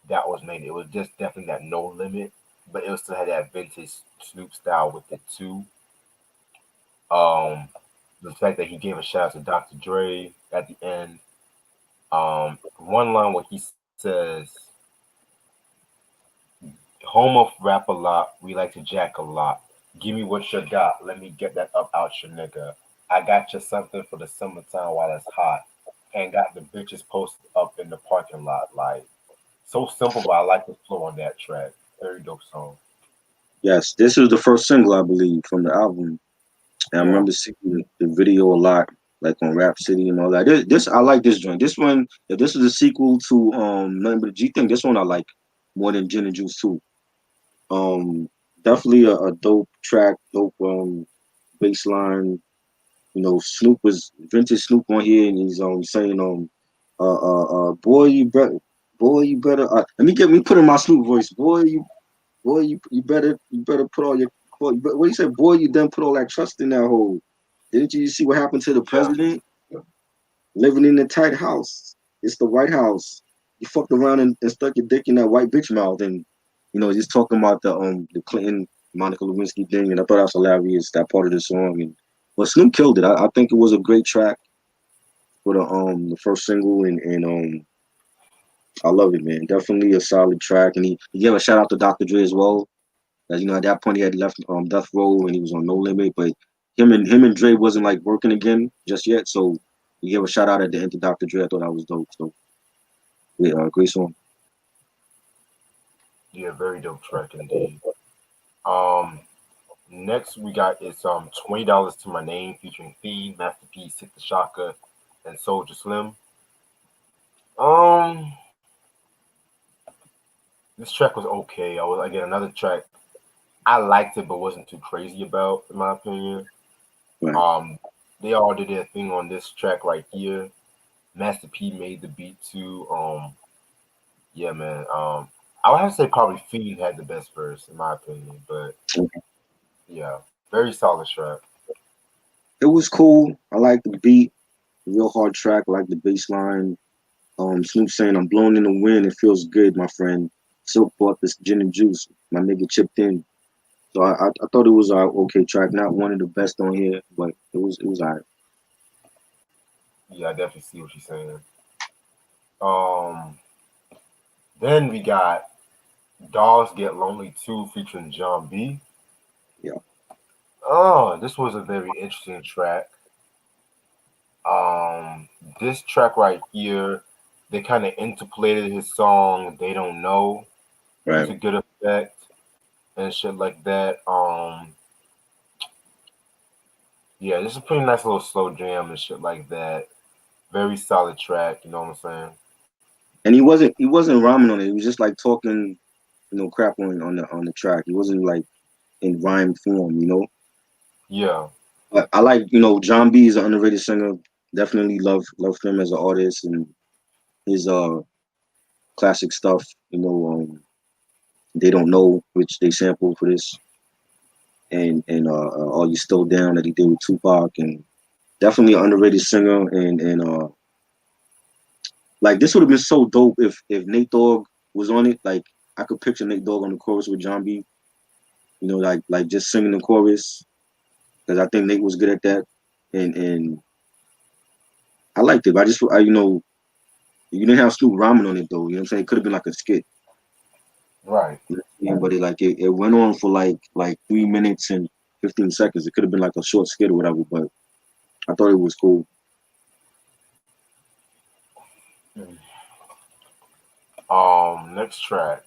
that was made. It was just definitely that no limit, but it still had that vintage Snoop style with it too. Um, the fact that he gave a shout out to Dr. Dre at the end. One line where he says, "Homo rap a lot. We like to jack a lot. Give me what you got. Let me get that up out your nigga. I got you something for the summertime while it's hot, and got the bitches posted up in the parking lot." Like so simple, but I like the flow on that track. Very dope song. Yes, this was the first single I believe from the album, and I Yeah. remember seeing the video a lot, like on Rap City and all that. This I like this joint. This one, if this is a sequel to Nothing But a G Thing, this one I like more than Gin and Juice too. Um, Definitely a dope track, dope bass line. Snoop was vintage Snoop on here, and he's saying boy you better let me put in my Snoop voice, boy you better put all your what he said, boy you done put all that trust in that hole. Didn't you see what happened to the Yeah. president living in a tight house? It's the White House. You fucked around and stuck your dick in that white bitch mouth, and just talking about the Clinton Monica Lewinsky thing, and I thought that was hilarious, that part of the song. And but Snoop killed it. I think it was a great track for the first single, and I love it, man. Definitely a solid track, and he gave a shout out to Dr. Dre as well. As at that point he had left Death Row and he was on No Limit, but him and Dre wasn't like working again just yet. So he gave a shout out at the end to Dr. Dre. I thought that was dope. So yeah, great song. Yeah, very dope track indeed. Um, Next we got is $20 to My Name featuring Feed, Master P, Sick the Shaka, and Soldier Slim. Um, this track was okay. I was again another track I liked it but wasn't too crazy about, in my opinion. Right. Um, they all did their thing on this track right here. Master P made the beat too. Yeah, man. I would have to say probably Fiend had the best verse in my opinion, but yeah, very solid track. It was cool. I like the beat, real hard track. I like the bass line. Snoop saying, "I'm blown in the wind. It feels good, my friend." Silk bought this gin and juice. My nigga chipped in. So I thought it was a okay track. Not one of the best on here, but it was alright. Yeah, I definitely see what you're saying. Um, then we got Dogs Get Lonely 2 featuring John B. Yeah. Oh, this was a very interesting track. Um, this track right here, they kind of interpolated his song "They Don't Know" Right. to good effect and shit like that. Yeah, this is a pretty nice little slow jam and shit like that. Very solid track. You know what I'm saying? And he wasn't rhyming on it. He was just like talking, crap on the track. He wasn't like in rhyme form. Yeah. But I like, John B is an underrated singer. Definitely love him as an artist and his classic stuff. They don't know, which they sampled for this, and Are You Still Down that he did with Tupac, and definitely an underrated singer. And like this would have been so dope if Nate Dogg was on it. Like I could picture Nate Dogg on the chorus with John B. Like just singing the chorus because I think Nate was good at that, and I liked it. But you didn't have Snoop rhyming on it though. You know what I'm saying? It could have been like a skit. Right. But it went on for like 3 minutes and 15 seconds. It could have been like a short skit or whatever. But I thought it was cool. Next track.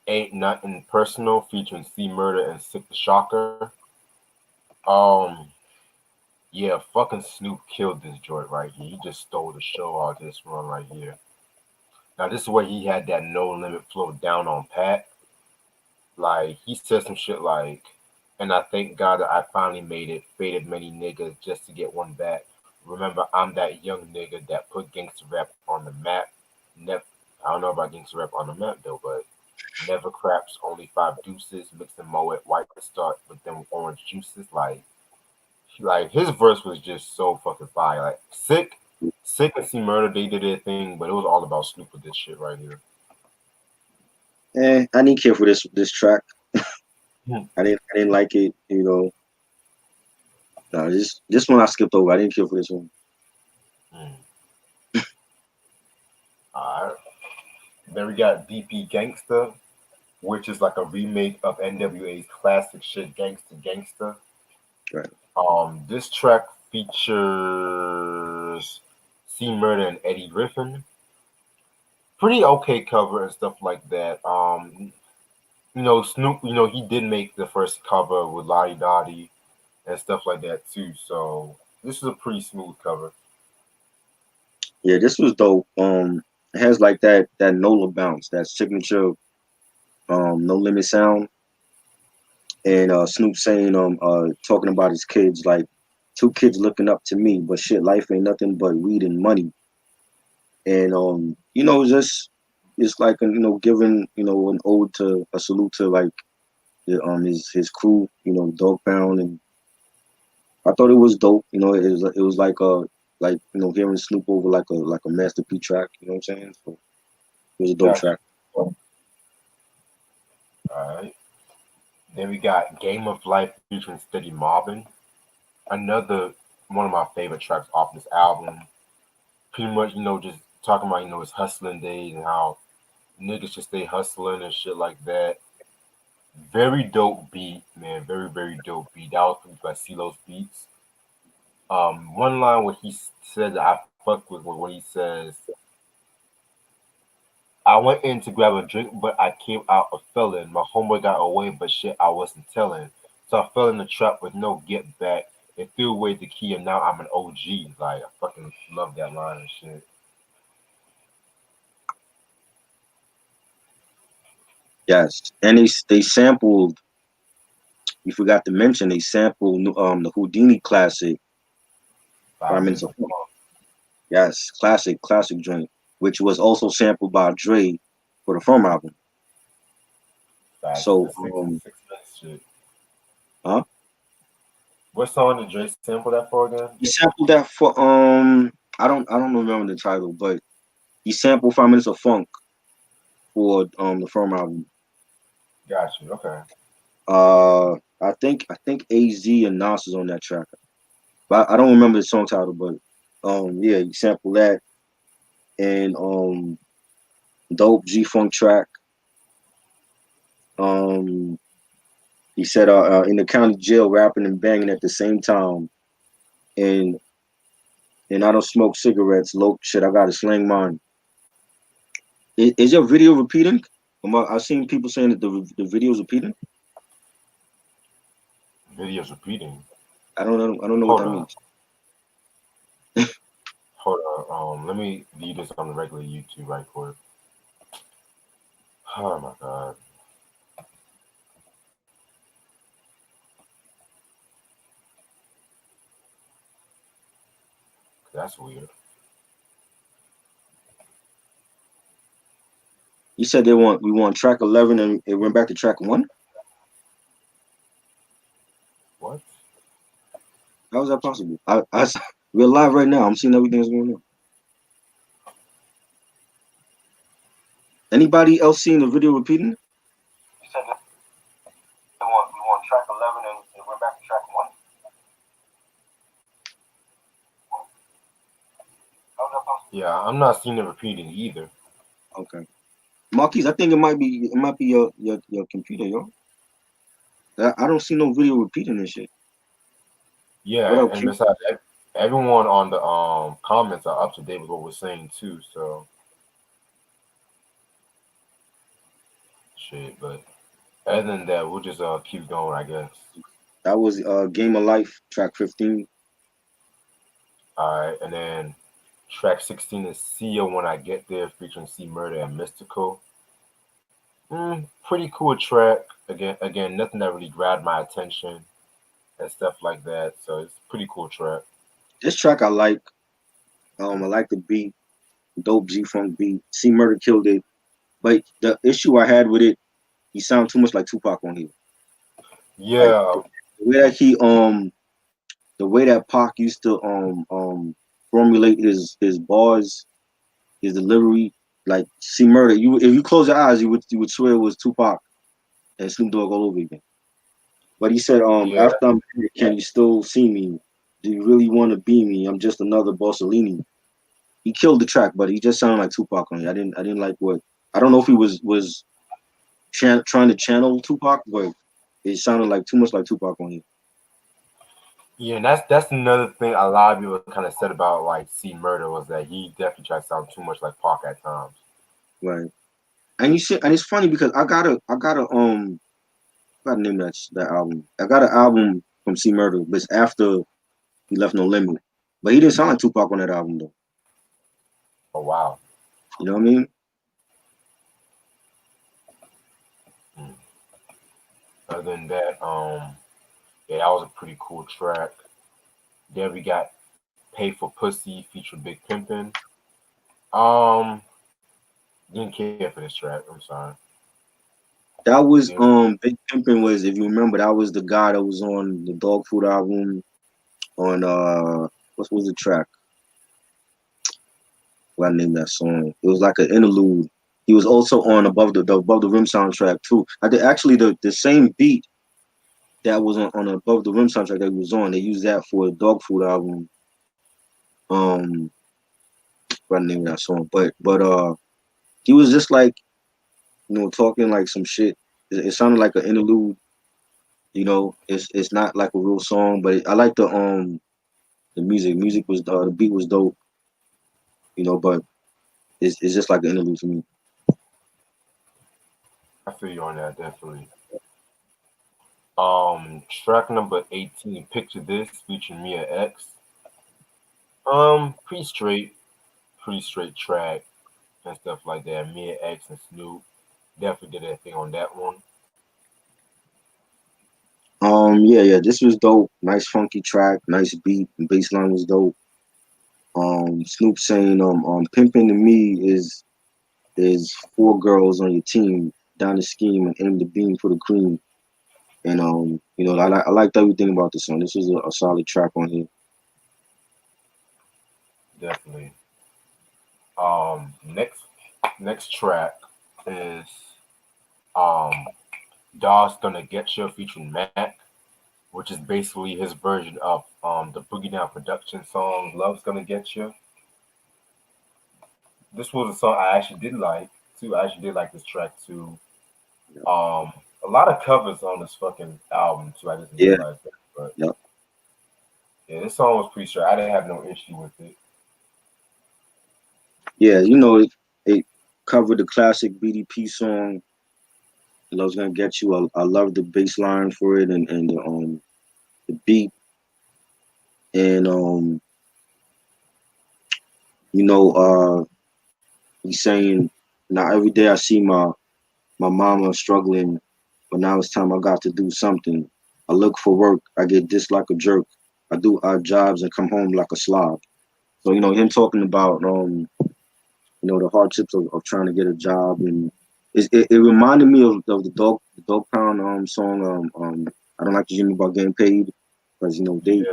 Ain't Nothing Personal featuring C Murder and Sick the Shocker. Um, yeah, fucking Snoop killed this joint right here. He just stole the show out of this run right here. Now this is where he had that no limit flow down on Pat. Like he said some shit like, and I thank God that I finally made it. Faded many niggas just to get one back. Remember, I'm that young nigga that put gangster rap on the map. Never, I don't know about gangster rap on the map though, but never craps, only five deuces, mix and mow it, white start with them orange juices. Like his verse was just so fucking fire. Like sick and C Murder, they did their thing, but it was all about Snoop with this shit right here. I didn't care for this track. Hmm. I didn't like it. No, this one I skipped over. I didn't care for this one. Hmm. Alright. Then we got DP Gangsta, which is like a remake of NWA's classic shit Gangsta Gangsta. Right. This track features C Murder and Eddie Griffin. Pretty okay cover and stuff like that. Snoop, he did make the first cover with Lottie Dottie and stuff like that too. So this is a pretty smooth cover. Yeah, this was dope. It has like that Nola bounce, that signature no limit sound, and Snoop saying talking about his kids like two kids looking up to me, but shit, life ain't nothing but weed and money, and just it's like giving an ode to a salute to like his crew, Dog Pound, and I thought it was dope. It was like hearing Snoop over like a Master P track. You know what I'm saying? So it was a dope Gotcha. track. Alright. Then we got Game of Life featuring Steady Mobbin. Another one of my favorite tracks off this album. Pretty much, just talking about, his hustling days and how niggas should stay hustling and shit like that. Very dope beat, man. Very, very dope beat. That was produced by CeeLo's Beats. One line where he said that I fuck with when he says, I went in to grab a drink, but I came out a felon. My homeboy got away, but shit, I wasn't telling. So I fell in the trap with no get back. It threw away the key, and now I'm an OG. Like, I fucking love that line and shit. Yes, and they sampled. You forgot to mention they sampled the Houdini classic 5 5 Minutes minutes of of Funk. fun. Yes, classic joint, which was also sampled by Dre for the Firm album. Facts. So The 6 6 minutes shit. huh? What song did Dre sample that for again? He sampled that for I don't remember the title, but he sampled 5 Minutes of Funk for the Firm album. Got you. Okay. I think AZ and Nas is on that track, but I don't remember the song title. But yeah, he sampled that and dope G Funk track. Um, he said in the county jail, rapping and banging at the same time, and I don't smoke cigarettes. Low shit, I got to slang mine. Is your video repeating? I've seen people saying that the video's repeating. Video's repeating. I don't know what Hold that on. means. Hold on. Let me view this on the regular YouTube right quick. Oh my god. That's weird. You said we want track 11 and it went back to track 1. What? How is that possible? We're live right now. I'm seeing everything that's going on. Anybody else seeing the video repeating? You said that we want track 11 and it went back to track 1. How is that possible? Yeah, I'm not seeing it repeating either. Okay. Marquise, I think it might be your computer, yo. I don't see no video repeating this shit. What Yeah, up, and Q? besides, everyone on the comments are up to date with what we're saying too. So shit, but other than that, we'll just keep going, I guess. That was Game of Life, track 15. All right, and then track 16 is "See You When I Get There" featuring C Murder and Mystical. Pretty cool track. Again, nothing that really grabbed my attention and stuff like that. So it's a pretty cool track. This track I like. I like the beat, dope G Funk beat. C Murder killed it. But the issue I had with it, he sounded too much like Tupac on here. Like Yeah, the way that the way that Pac used to formulate his bars, his delivery, like C Murder. If you close your eyes, you would swear it was Tupac and Snoop Dogg all over again. But he said, yeah, after I'm here, can you still see me? Do you really want to be me? I'm just another Bossellini. He killed the track, but he just sounded like Tupac on it. I didn't like what. I don't know if he was trying to channel Tupac, but it sounded like too much like Tupac on it. yeah. And that's another thing a lot of people kind of said about like C Murder was that he definitely tried to sound too much like Pac at times. Right. And you see, and it's funny because I gotta name that album. I got an album from C Murder, but it's after he left No Limit. But he didn't sound like Tupac on that album though. Oh wow. You know what I mean? Mm. Other than that, yeah, that was a pretty cool track. Then we got "Pay for Pussy" featuring Big Pimpin'. Um, didn't care for this track. I'm sorry. That was Didn't- Big Pimpin' was, if you remember, that was the guy that was on the Dog Food album on what was the track? What I named that song? It was like an interlude. He was also on Above the Rim soundtrack too. I did actually the same beat that was on Above the Rim soundtrack that he was on. They used that for a Dog Food album. Um, what I named that song? But he was just like, talking like some shit. It sounded like an interlude. It's not like a real song, but I like the music. Music was the beat was dope. But it's just like an interlude to me. I feel you on that definitely. Track number 18, "Picture This" featuring Mia X. Pretty straight track and stuff like that. Mia X and Snoop definitely did their thing on that one. Yeah, this was dope. Nice funky track, nice beat, and bass line was dope. Snoop saying, pimping to me is four girls on your team down the scheme and aim the beam for the cream. And I liked everything about the song. This was a solid track on here. Definitely. Next track is um Daw's Gonna Get You featuring Mac, which is basically his version of the Boogie Down production song "Love's Gonna Get You." This was a song I actually did like too. I actually did like this track too. A lot of covers on this fucking album too. I just didn't Yeah, realize that, but yeah, yeah, this song was pretty straight. I didn't have no issue with it. yeah. It covered the classic BDP song. Love's gonna get you. I love the bass line for it and the beat. and you know, he's saying now every day I see my mama struggling, but now it's time I got to do something. I look for work, I get this like a jerk. I do odd jobs and come home like a slob. So you know him talking about you know the hardships of trying to get a job, and it reminded me of the dog pound song I don't like to dream about getting paid, because you know Yeah,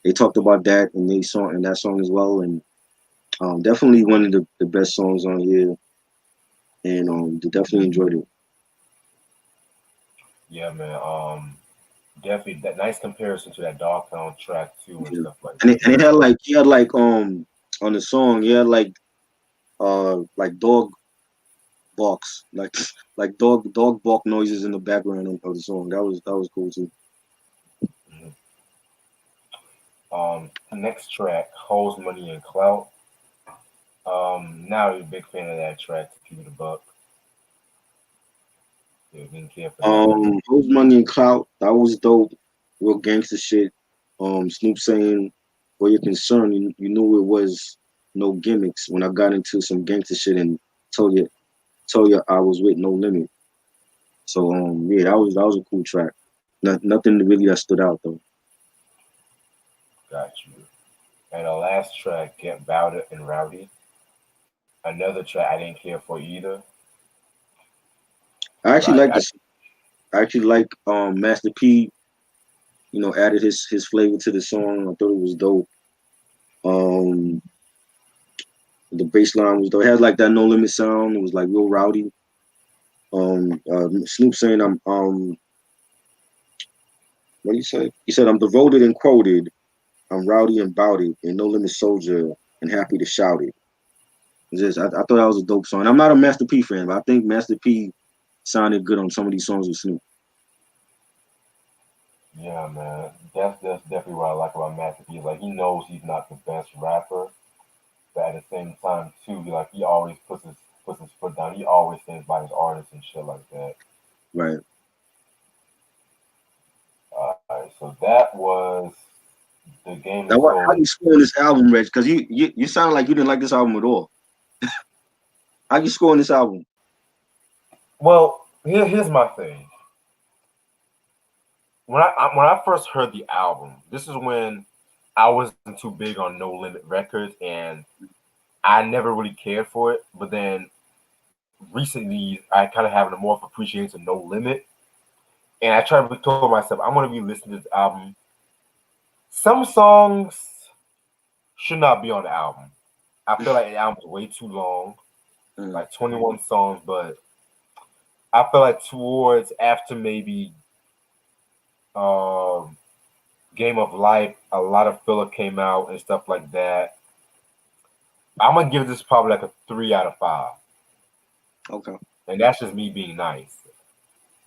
they talked about that in they song in that song as well, and definitely one of the best songs on here, and they definitely enjoyed it. yeah, man. Definitely that nice comparison to that Dog Pound track too and Yeah. stuff like And it that. had like he had like on the song he had like dog barks like dog bark noises in the background of the song. That was cool too. Mhm. Next track, Hoes, Money, and Clout. Now you're a big fan of that track to keep it a buck. Yeah, didn't care for that one. Who's Money and Clout, that was dope. Real gangster shit. Snoop saying, "For your concern, you knew it was no gimmicks when I got into some gangster shit and told you told you I was with no limit." So yeah, that was a cool track. Nothing really that stood out though. Got you. And the last track, Get Bowed and Rowdy. Another track I didn't care for either. I actually But like this. I actually like Master P. You know, added his flavor to the song. I thought it was dope. Um, the bass line was dope. It had like that no limit sound. It was like real rowdy. Snoop saying what do you say? He said I'm devoted and quoted. I'm rowdy and bout it, and no limit soldier and happy to shout it. I thought that was a dope song. I'm not a Master P fan, but I think Master P sounded good on some of these songs with Snoop. yeah, man, that's definitely what I like about Master P. Like he knows he's not the best rapper, but at the same time too, like he always puts his foot down. He always stands by his artists and shit like that. Right. Alright, so that was the game of Now, how soul. you score on this album, Reg? Because you sound like you didn't like this album at all. How you score on this album? Well, here's my thing. When I first heard the album, this is when I wasn't too big on No Limit Records, and I never really cared for it. But then recently, I kind of having a more of appreciation to No Limit, and I tried to told myself I'm gonna be listening to this album. Some songs should not be on the album. I feel like the album's way too long, Mm, like 21 songs. But I feel like towards after maybe um, Game of Life, a lot of filler came out and stuff like that. I'm gonna give this probably like a 3 out of 5, okay. and that's just me being nice.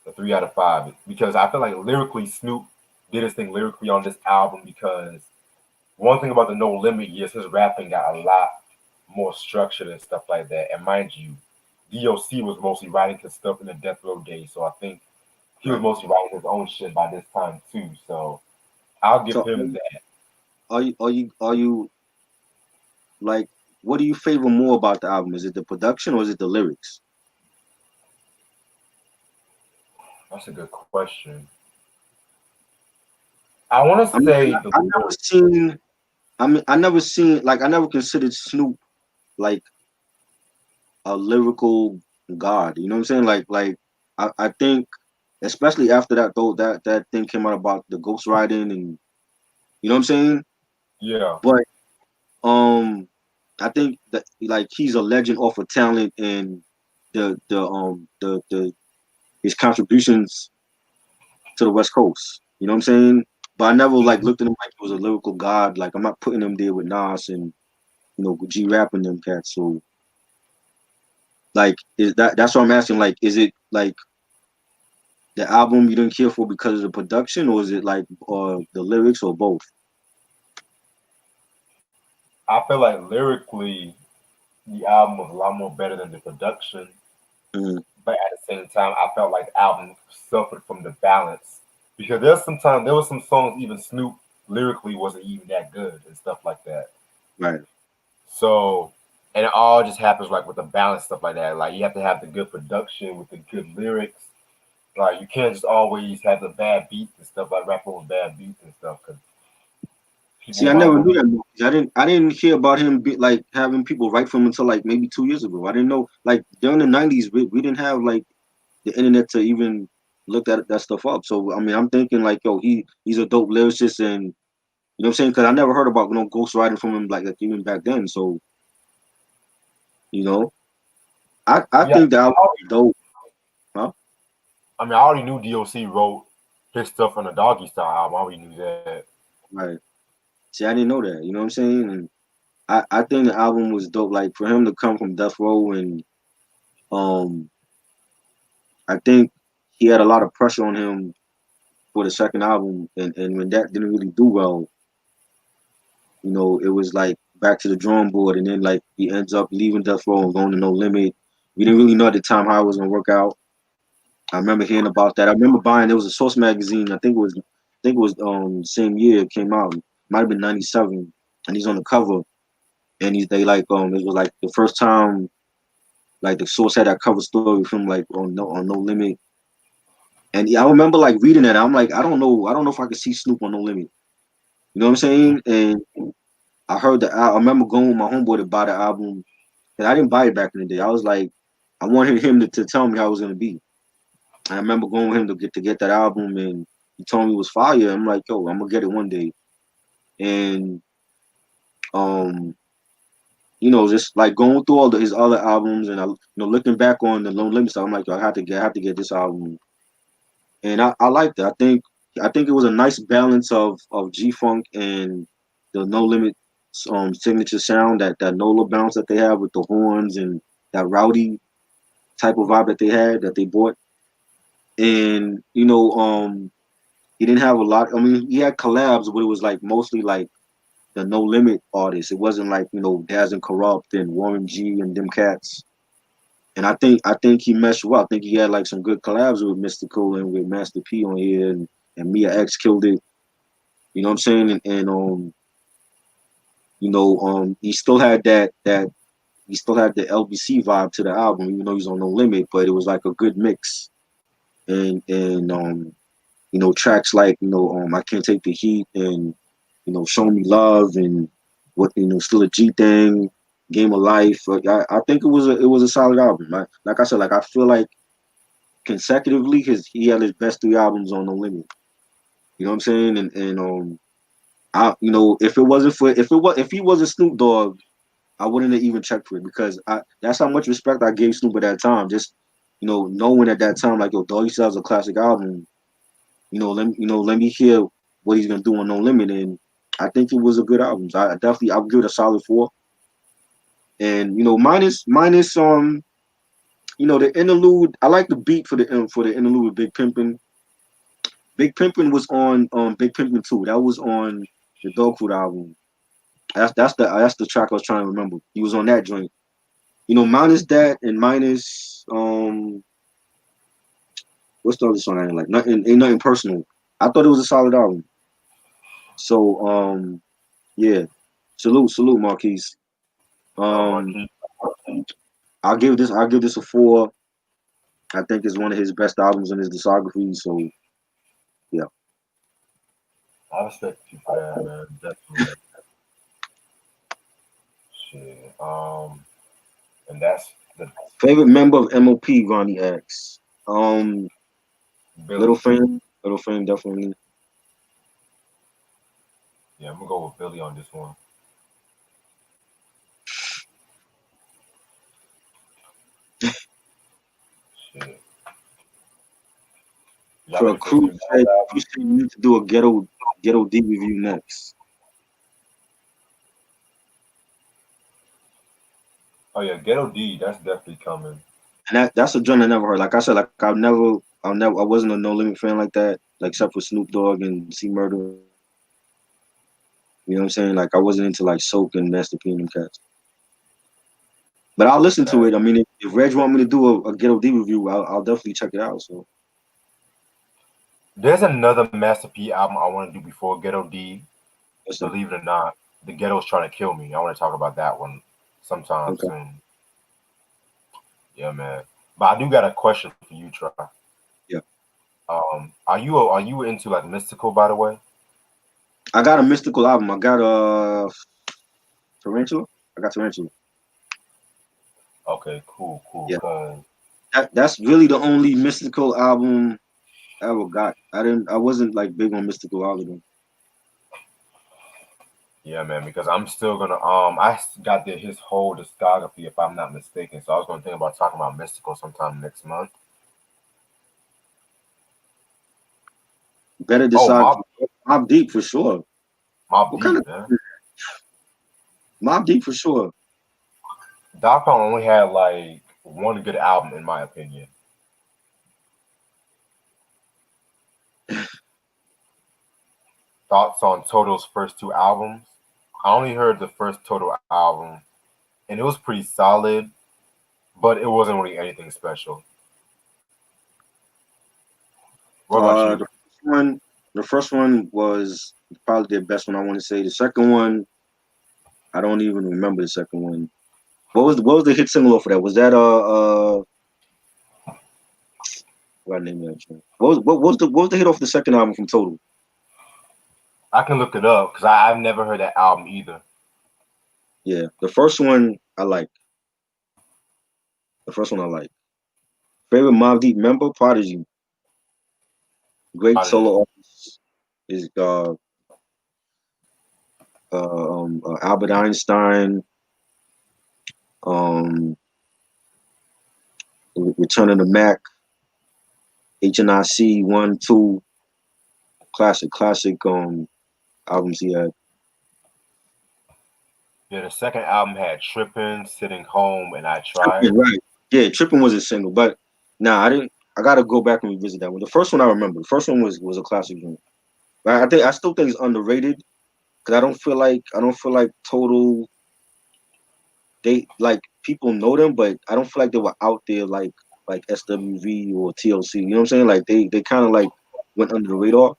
A 3 out of 5 because I feel like lyrically Snoop did his thing lyrically on this album. Because one thing about the No Limit years, his rapping got a lot more structured and stuff like that. And mind you, DOC was mostly writing his stuff in the Death Row days, so I think he was Right. mostly writing his own shit by this time too. So I'll give So him that. are you like what do you favor more about the album? Is it the production or is it the lyrics? That's a good question. I want to I mean, say the I never lyrics. seen. I mean, I never considered Snoop like a lyrical god. You know what I'm saying? I think, especially after that though, that thing came out about the ghostwriting, and you know what I'm saying. Yeah. But um, I think that like he's a legend off of talent and the his contributions to the West Coast. You know what I'm saying? But I never like Mhm. looked at him like he was a lyrical god. Like I'm not putting him there with Nas and G Rap and them cats. So like is that's what I'm asking. Like, is it like the album you didn't care for because of the production, or is it like the lyrics, or both? I feel like lyrically, the album was a lot more better than the production. Mm, But at the same time, I felt like the album suffered from the balance because there was some songs even Snoop lyrically wasn't even that good and stuff like that. Right. So, and it all just happens like with the balance stuff like that. Like you have to have the good production with the good lyrics. Like you can't just always have the bad beats and stuff like rapping with bad beats and stuff because See, people I might never go. knew that. I didn't hear about him like having people write for him until like maybe 2 years ago. I didn't know like during the '90s we didn't have like the internet to even look that stuff up. So I mean, I'm thinking like, yo, he's a dope lyricist, and you know what I'm saying? Because I never heard about ghostwriting from him like even back then. So you know, I Yeah, think that album is dope, huh? I mean, I already knew DOC wrote his stuff on the Doggy Style album. I already knew that. Right. See, I didn't know that. You know what I'm saying? And I think the album was dope. Like for him to come from Death Row, and um I think he had a lot of pressure on him for the second album, and when that didn't really do well, it was like back to the drawing board, and then like he ends up leaving Death Row and going to No Limit. We didn't really know at the time how it was gonna work out. I remember hearing about that. I remember buying. There was a Source magazine. I think it was same year it came out. Might have been '97, and he's on the cover, and they like it was like the first time like the Source had that cover story with him like on No Limit. And yeah, I remember like reading that. I'm like, I don't know if I could see Snoop on No Limit. You know what I'm saying? And I remember going with my homeboy to buy the album, and I didn't buy it back in the day. I was like, I wanted him to tell me how it was gonna be. And I remember going with him to get that album, and he told me it was fire. I'm like, yo, I'm gonna get it one day. And um, just like going through his other albums, and looking back on the No Limit stuff, I'm like, yo, I have to get this album. And I liked it. I think it was a nice balance of G Funk and the No Limit signature sound, that Nola bounce that they have with the horns and that rowdy type of vibe that they had that they brought. And he didn't have a lot. I mean, he had collabs, but it was like mostly like the No Limit artists. It wasn't like Daz and Corrupt and Warren G and them cats. And I think he meshed well. I think he had like some good collabs with Mystical and with Master P on here, and Mia X killed it. You know what I'm saying? And he still had the LBC vibe to the album, even though he's on No Limit, but it was like a good mix. And tracks like I Can't Take the Heat, and Show Me Love, and what Still a G Thing, Game of Life. I think it was a solid album. Like I said, like I feel like consecutively he had his best three albums on No Limit. You know what I'm saying? And if it wasn't for if he wasn't Snoop Dogg, I wouldn't have even checked for it, because that's how much respect I gave Snoop at that time. Just knowing at that time, like, yo, Doggy Style's a classic album. Let me hear what he's gonna do on No Limit, and I think it was a good album. So I'll give it a solid 4. And minus the interlude. I like the beat for the interlude with Big Pimpin'. Big Pimpin' was on Big Pimpin' 2. That was on the Dog Food album. That's the track I was trying to remember. He was on that joint. Minus that, and minus what's the other song I didn't like? Nothing, ain't nothing personal. I thought it was a solid album. So yeah, salute, Marquise. Um, Marquis, I'll give this a 4. I think it's one of his best albums in his discography. So yeah. I respect you for that, man. Definitely. Shit. And that's the Favorite member of MOP, Ronnie X. Little Billy. Fame, Little Fame, definitely. Yeah, I'm gonna go with Billy on this one. Shit. Y'all For a ready for this crew new said, Gill you album? said you need to do a ghetto D review next. Oh yeah, Ghetto D. That's definitely coming. And that's a joint I never heard. Like I said, like I wasn't a No Limit fan like that, like except for Snoop Dogg and C Murder. You know what I'm saying? Like I wasn't into like Soak and Master P and them cats. But I'll listen to Man, it. I mean, if Reg want me to do a Ghetto D review, I'll definitely check it out. So there's another Master P album I want to do before Ghetto D. What's up? Believe it or not, the ghetto's trying to kill me. I want to talk about that one sometime Okay. soon. Yeah, man. But I do got a question for you, Try. Yeah. Are you into like mystical, by the way? I got a mystical album. I got Tarantula. I got Tarantula. Okay, cool, cool. Yeah. Cause That's really the only mystical album I ever got. I wasn't like big on mystical album. yeah, man. Because I'm still gonna got his whole discography if I'm not mistaken. So I was gonna think about talking about mystical sometime next month. Better Oh, decide. Mob Deep for sure. Mob What kind Deep, of man. Mob Deep for sure? Dog Pound only had like one good album in my opinion. Thoughts on Toto's first two albums? I only heard the first Toto album, and it was pretty solid, but it wasn't really anything special. What about you? The first one, the first one was probably the best one. I want to say the second one. I don't even remember the second one. What was the hit single off of that? Was that what name that joint? What was the hit off the second album from Total? I can look it up because I've never heard that album either. Yeah, the first one I like. The first one I like. Favorite Mobb Deep member, Prodigy. Great Prodigy. solo artist is Albert Einstein. Um, Return of the Mac. HNIC 1, 2. Classic albums he had. Yeah, the second album had Trippin', Sitting Home, and I Tripping, Tried. right? Yeah, Tripping was a single, but nah, I didn't. I gotta go back and revisit that one. The first one I remember. The first one was a classic one. But I still think it's underrated because I don't feel like Total they like people know them, but I don't feel like they were out there like SWV or TLC. You know what I'm saying? Like they kind of like went under the radar.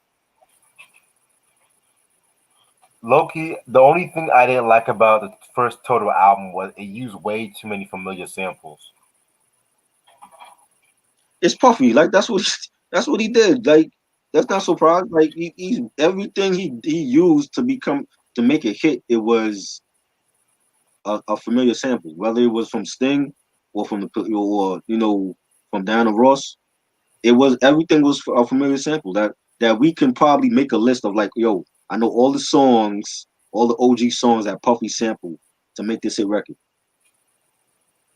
Loki, the only thing I didn't like about the first Toto album was it used way too many familiar samples. It's Puffy. Like that's what he did. Like that's not surprised. Like he's everything he used to make a hit. It was a familiar sample, whether it was from Sting or or from Diana Ross. It was everything was a familiar sample that we can probably make a list of like, yo, I know all the songs, all the OG songs that Puffy sampled to make this hit record.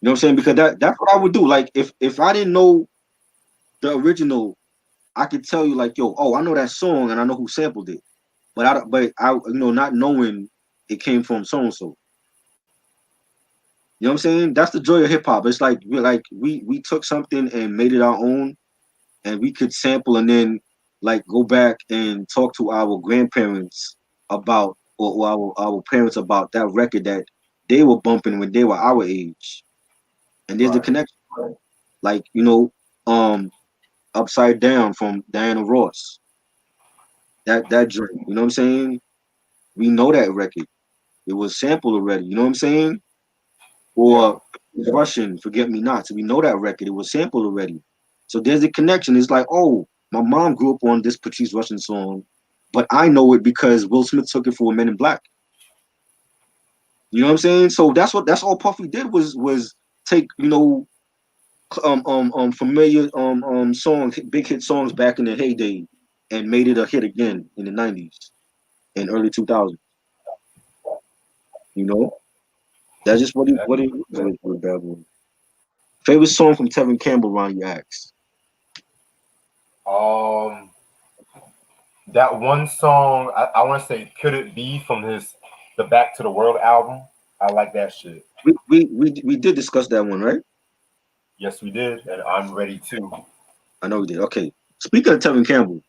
You know what I'm saying? Because that's what I would do. Like if I didn't know the original, I could tell you like, yo, oh, I know that song and I know who sampled it. But I not knowing it came from so and so. You know what I'm saying? That's the joy of hip hop. It's like we took something and made it our own, and we could sample and then like go back and talk to our grandparents about or our parents about that record that they were bumping when they were our age. And there's the Right. connection. Like, um Upside Down from Diana Ross. That joint. You know what I'm saying? We know that record. It was sampled already. You know what I'm saying? Yeah. Or Russian, Forget Me Nots. We know that record. It was sampled already. So there's a connection. It's like, oh, my mom grew up on this Patrice Russian song, but I know it because Will Smith took it for Men in Black. You know what I'm saying? So that's all Puffy did was take, familiar songs, big hit songs back in the heyday and made it a hit again in the 90s and early 2000s. You know? That's just what he was with Bad Boy. Favorite song from Tevin Campbell, Ron, you asked. Um, that one song I want to say "Could It Be" from the Back to the World album. I like that shit. We did discuss that one, right? Yes, we did, and I'm ready too. I know we did. Okay. Speaking of Tevin Campbell,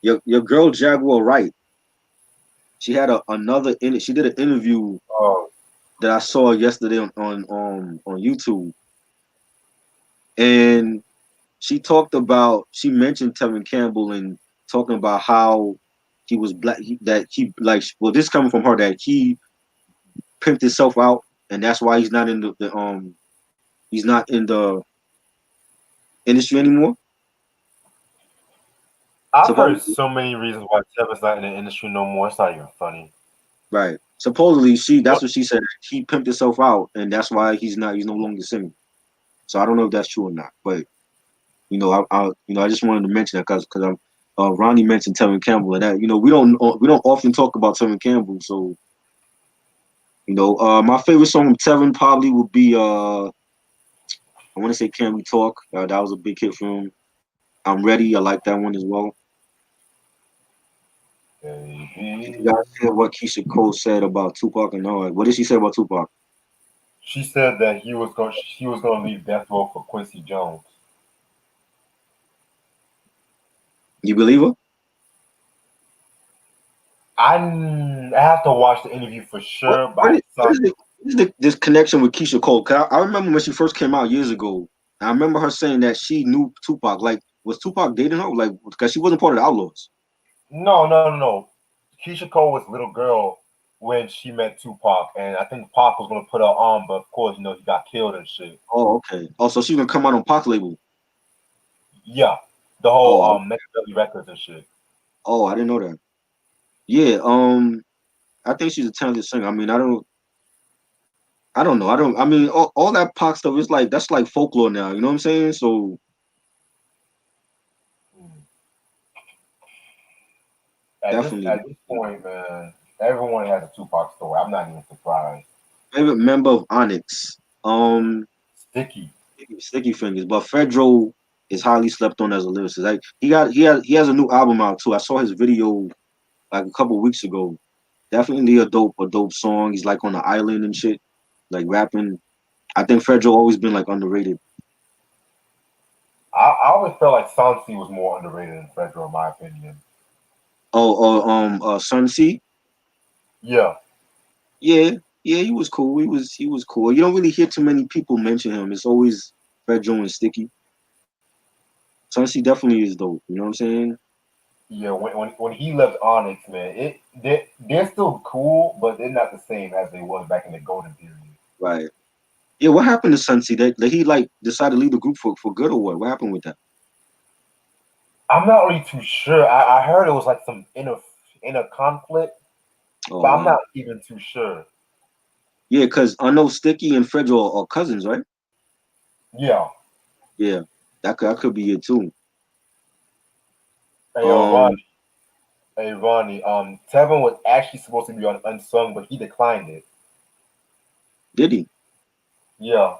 your girl Jaguar Wright, she had she did an interview Oh, that I saw yesterday on YouTube, and she mentioned Tevin Campbell and talking about how he was black. That he like. Well, this coming from her that he pimped himself out, and that's why he's not in the he's not in the industry anymore. I've heard Supposedly, so many reasons why Tevin's not in the industry no more. It's not even funny. right? Supposedly, What? that's what she said. He pimped himself out, and that's why he's not. He's no longer singing. So I don't know if that's true or not, but I just wanted to mention that because I'm. Ronnie mentioned Tevin Campbell, and that we don't often talk about Tevin Campbell. So my favorite song from Tevin probably would be I want to say "Can We Talk." That was a big hit for him. I'm Ready. I like that one as well. Did you Baby. guys hear what Keisha Cole said about Tupac and all? What did she say about Tupac? She said that he was going to leave Death Row for Quincy Jones. You believe her? I have to watch the interview for What sure, but what I is, saw. this connection with Keisha Cole? 'Cause I remember when she first came out years ago. I remember her saying that she knew Tupac. Like, was Tupac dating her? Like, because she wasn't part of the Outlaws. No, no, no, no. Keisha Cole was a little girl when she met Tupac, and I think Pac was going to put her on, but of course, he got killed and shit. Oh, okay. Oh, so she's gonna come out on Pac label. Yeah, the whole Oh, Machiavelli Records and shit. I didn't know that. Yeah. I think she's a talented singer. I mean, I don't know. I don't. I mean, all that Pac stuff is like that's like folklore now. You know what I'm saying? So Mm. At this definitely. at this point, man, everyone has a Tupac story. I'm not even surprised. Favorite member of Onyx. Sticky. Sticky Fingers, but Fredro is highly slept on as a lyricist. Like he has a new album out too. I saw his video like a couple weeks ago. Definitely a dope song. He's like on the island and shit, like rapping. I think Fredro always been like underrated. I always felt like Sansi was more underrated than Fredro, in my opinion. Sun C. Yeah, Yeah, yeah, he was cool. He was cool. You don't really hear too many people mention him. It's always Fredro and Sticky. Sun C definitely is dope. You know what I'm saying? yeah. When he left Onyx, man, they're still cool, but they're not the same as they was back in the golden period. Right. Yeah, what happened to Sun C? That he like decided to leave the group for good or what? What happened with that? I'm not really too sure. I heard it was like some inner conflict, Oh but I'm wow. not even too sure. Yeah, because I know Sticky and Fredro are cousins, right? Yeah. Yeah, that could be it too. Hey, Um, Ronnie. Tevin was actually supposed to be on Unsung, but he declined it. did he? Yeah,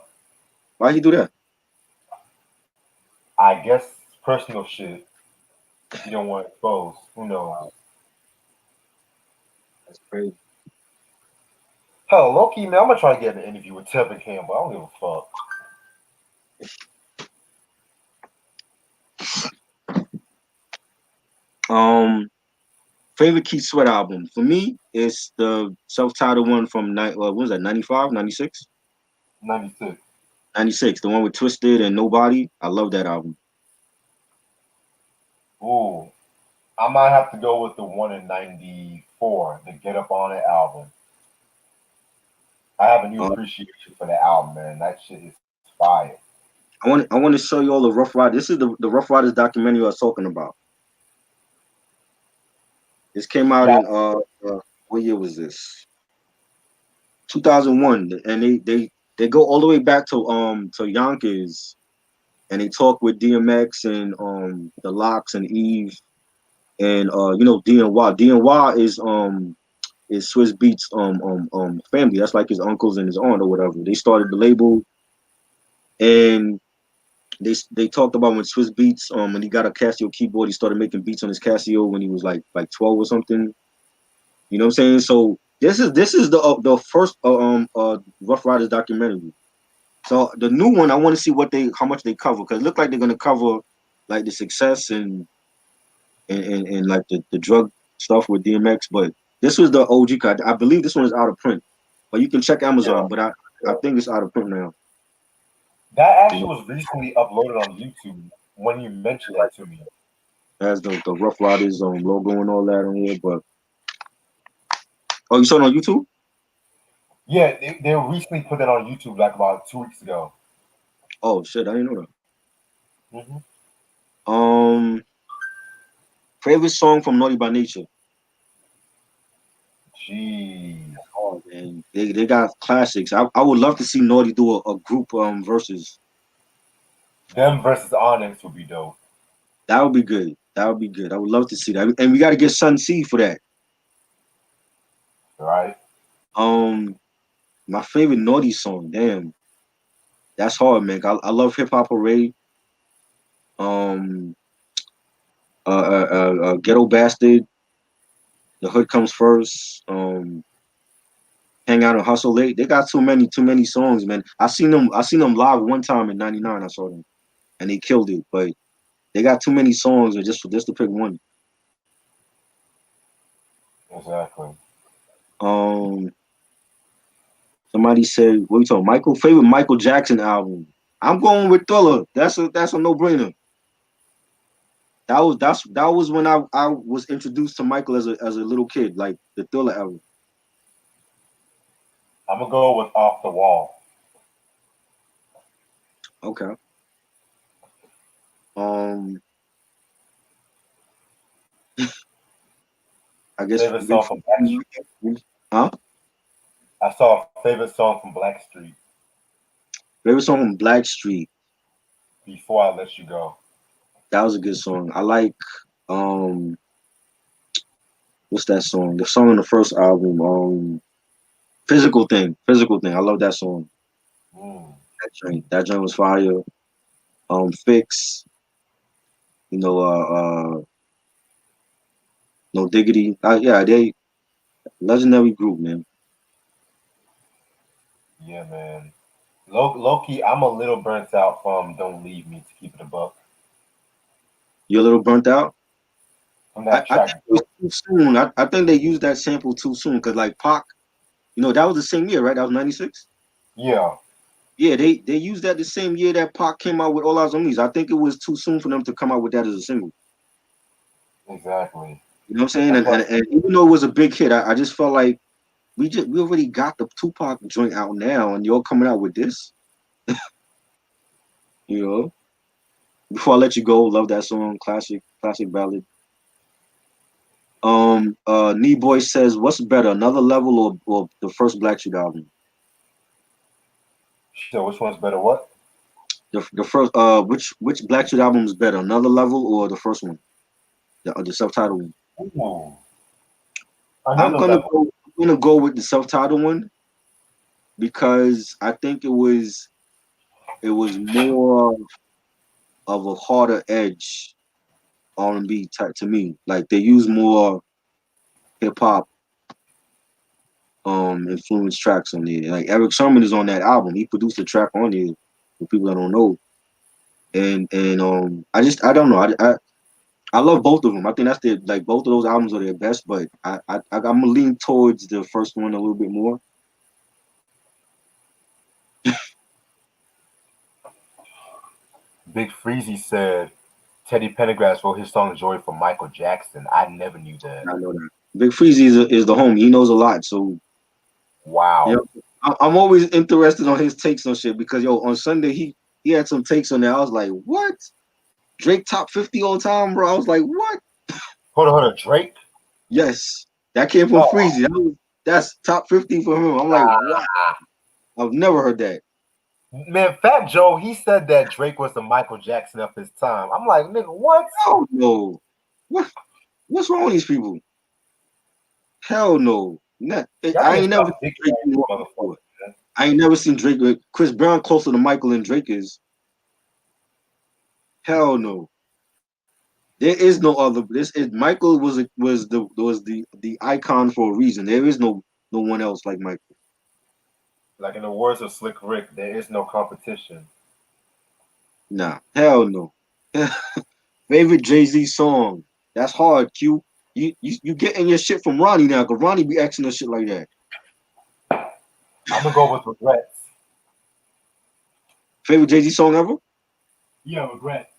Why he do that? I guess personal shit. You don't want exposed. Who knows? That's crazy. Hell, low key, man, I'm gonna try to get an interview with Tevin Campbell. I don't give a fuck. Um, favorite Keith Sweat album for me is the self-titled one from what was that 95, 96, 96. 96, the one with Twisted and Nobody. I love that album. Ooh, I might have to go with the one in '94, the Get Up On It album. I have a new Uh, appreciation for that album, man. That shit is fire. I want to show you all the Rough Riders. This is the Rough Riders documentary I was talking about. This came out Yeah, in what year was this? 2001, and they go all the way back to Yonkers, and they talk with DMX and the Locks and Eve and DNY. DNY is Swiss Beats family. That's like his uncles and his aunt or whatever. They started the label, and they talked about when Swiss Beats when he got a Casio keyboard, he started making beats on his Casio when he was like 12 or something. You know what I'm saying? So this is the first Rough Riders documentary. So the new one, I want to see how much they cover because it looked like they're gonna cover like the success and like the drug stuff with DMX. But this was the OG card. I believe this one is out of print, but you can check yeah. Amazon. But I think it's out of print now. That You actually know, was recently uploaded on YouTube when you mentioned that to me. Has the Rough Riders logo and all that on here. But oh, you saw it on YouTube? Yeah, they recently put that on YouTube like about 2 weeks ago. Oh shit, I didn't know Hmm. that. Favorite song from Naughty by Nature. Jeez. Oh man, they got classics. I would love to see Naughty do a group versus. Them versus Onyx would be dope. That would be good. That would be good. I would love to see that. And we got to get Sun C for that. Right? Um, my favorite Naughty song. Damn, that's hard, man. I love Hip Hop Parade. Um, Ghetto Bastard. The Hood Comes First. Hang Out and Hustle. They got too many songs, man. I seen them live one time in '99. I saw them and they killed it. But they got too many songs, and just to pick one. Exactly. Um, Somebody said, what we talking? Michael favorite Michael Jackson album. I'm going with Thriller. That's a no brainer. That was when I was introduced to Michael as a little kid, like the Thriller album. I'm gonna go with Off the Wall. Okay. Um, I guess Favorite Big song from Blackstreet. huh? I saw a favorite song from Blackstreet. Favorite song from Blackstreet. Before I Let You Go. That was a good song. I like um what's that song? The song on the first album, Physical Thing. I love that song. Mm. That joint was fire. Fix, you know, No Diggity. Yeah, they legendary group, man. Yeah, man. Low key, I'm a little burnt out from Don't Leave Me to Keep It a Buck. You're a little burnt out. From that I think track. it was too soon. I think they used that sample too soon because like Pac, that was the same year, right? That was '96. Yeah, Yeah, they used that the same year that Pac came out with All Eyes on Me. I think it was too soon for them to come out with that as a single. exactly. You know what I'm saying? That's what And even though it was a big hit, I just felt like we already got the Tupac joint out now, and you're coming out with this. You know. Before I Let You Go, love that song, classic ballad. Knee Boy says, "What's better, Another Level or the first Black Sheep album?" so which one's better? What? The first which Black Sheep album is better, Another Level or the first one, the self-titled one? Ooh, I'm another gonna level. go. I'm gonna go with the self-titled one because I think it was more of a harder edge R&B type to me. Like they use more hip hop influenced tracks on there. Like Eric Sermon is on that album. He produced a track on there for people that don't know. And I don't know. I love both of them. I think that's both of those albums are their best, but I'm gonna lean towards the first one a little bit more. Big Freezy said Teddy Pendergrass wrote his song "Joy" for Michael Jackson. I never knew that. I know that. Big Freezy is the homie. He knows a lot. So Wow. I'm always interested on his takes on shit because on Sunday he had some takes on there. I was like, what? Drake top 50 all time, bro. I was like, what? Hold on, Drake. Yes, that came from Oh, Freezy. That's top 50 for him. I'm like, wow. I've never heard that. man, Fat Joe, he said that Drake was the Michael Jackson of his time. I'm like, nigga, what? Oh no. What's wrong with these people? Hell no. Y'all I need to ain't never stop seen dick Drake riding do this wrong before. motherfucker, man. I ain't never seen Drake with Chris Brown closer to Michael than Drake is. Hell no. There is no other. This is Michael was the icon for a reason. There is no one else like Michael. Like in the words of Slick Rick, there is no competition. Nah, hell no. Favorite Jay-Z song. That's hard, Q. You getting your shit from Ronnie now, cause Ronnie be asking us shit like that. I'm gonna go with Regrets. Favorite Jay-Z song ever? Yeah, Regrets.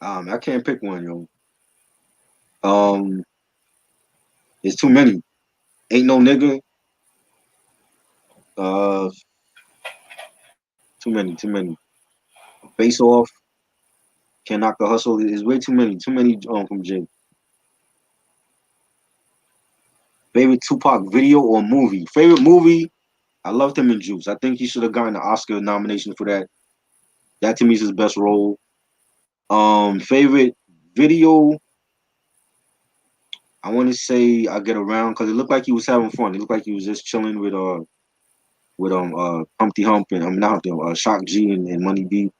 I can't pick one, yo. Um, it's too many. Ain't no nigga. Uh, too many, too many. Face off. Can't knock the hustle. There's way too many. Too many from Jay. Favorite Tupac video or movie? Favorite movie? I loved him in Juice. I think he should have gotten an Oscar nomination for that. That to me is his best role. Favorite video? I want to say I Get Around because it looked like he was having fun. It looked like he was just chilling with Humpty Hump and not Humpty Hump, Shock G and Money B.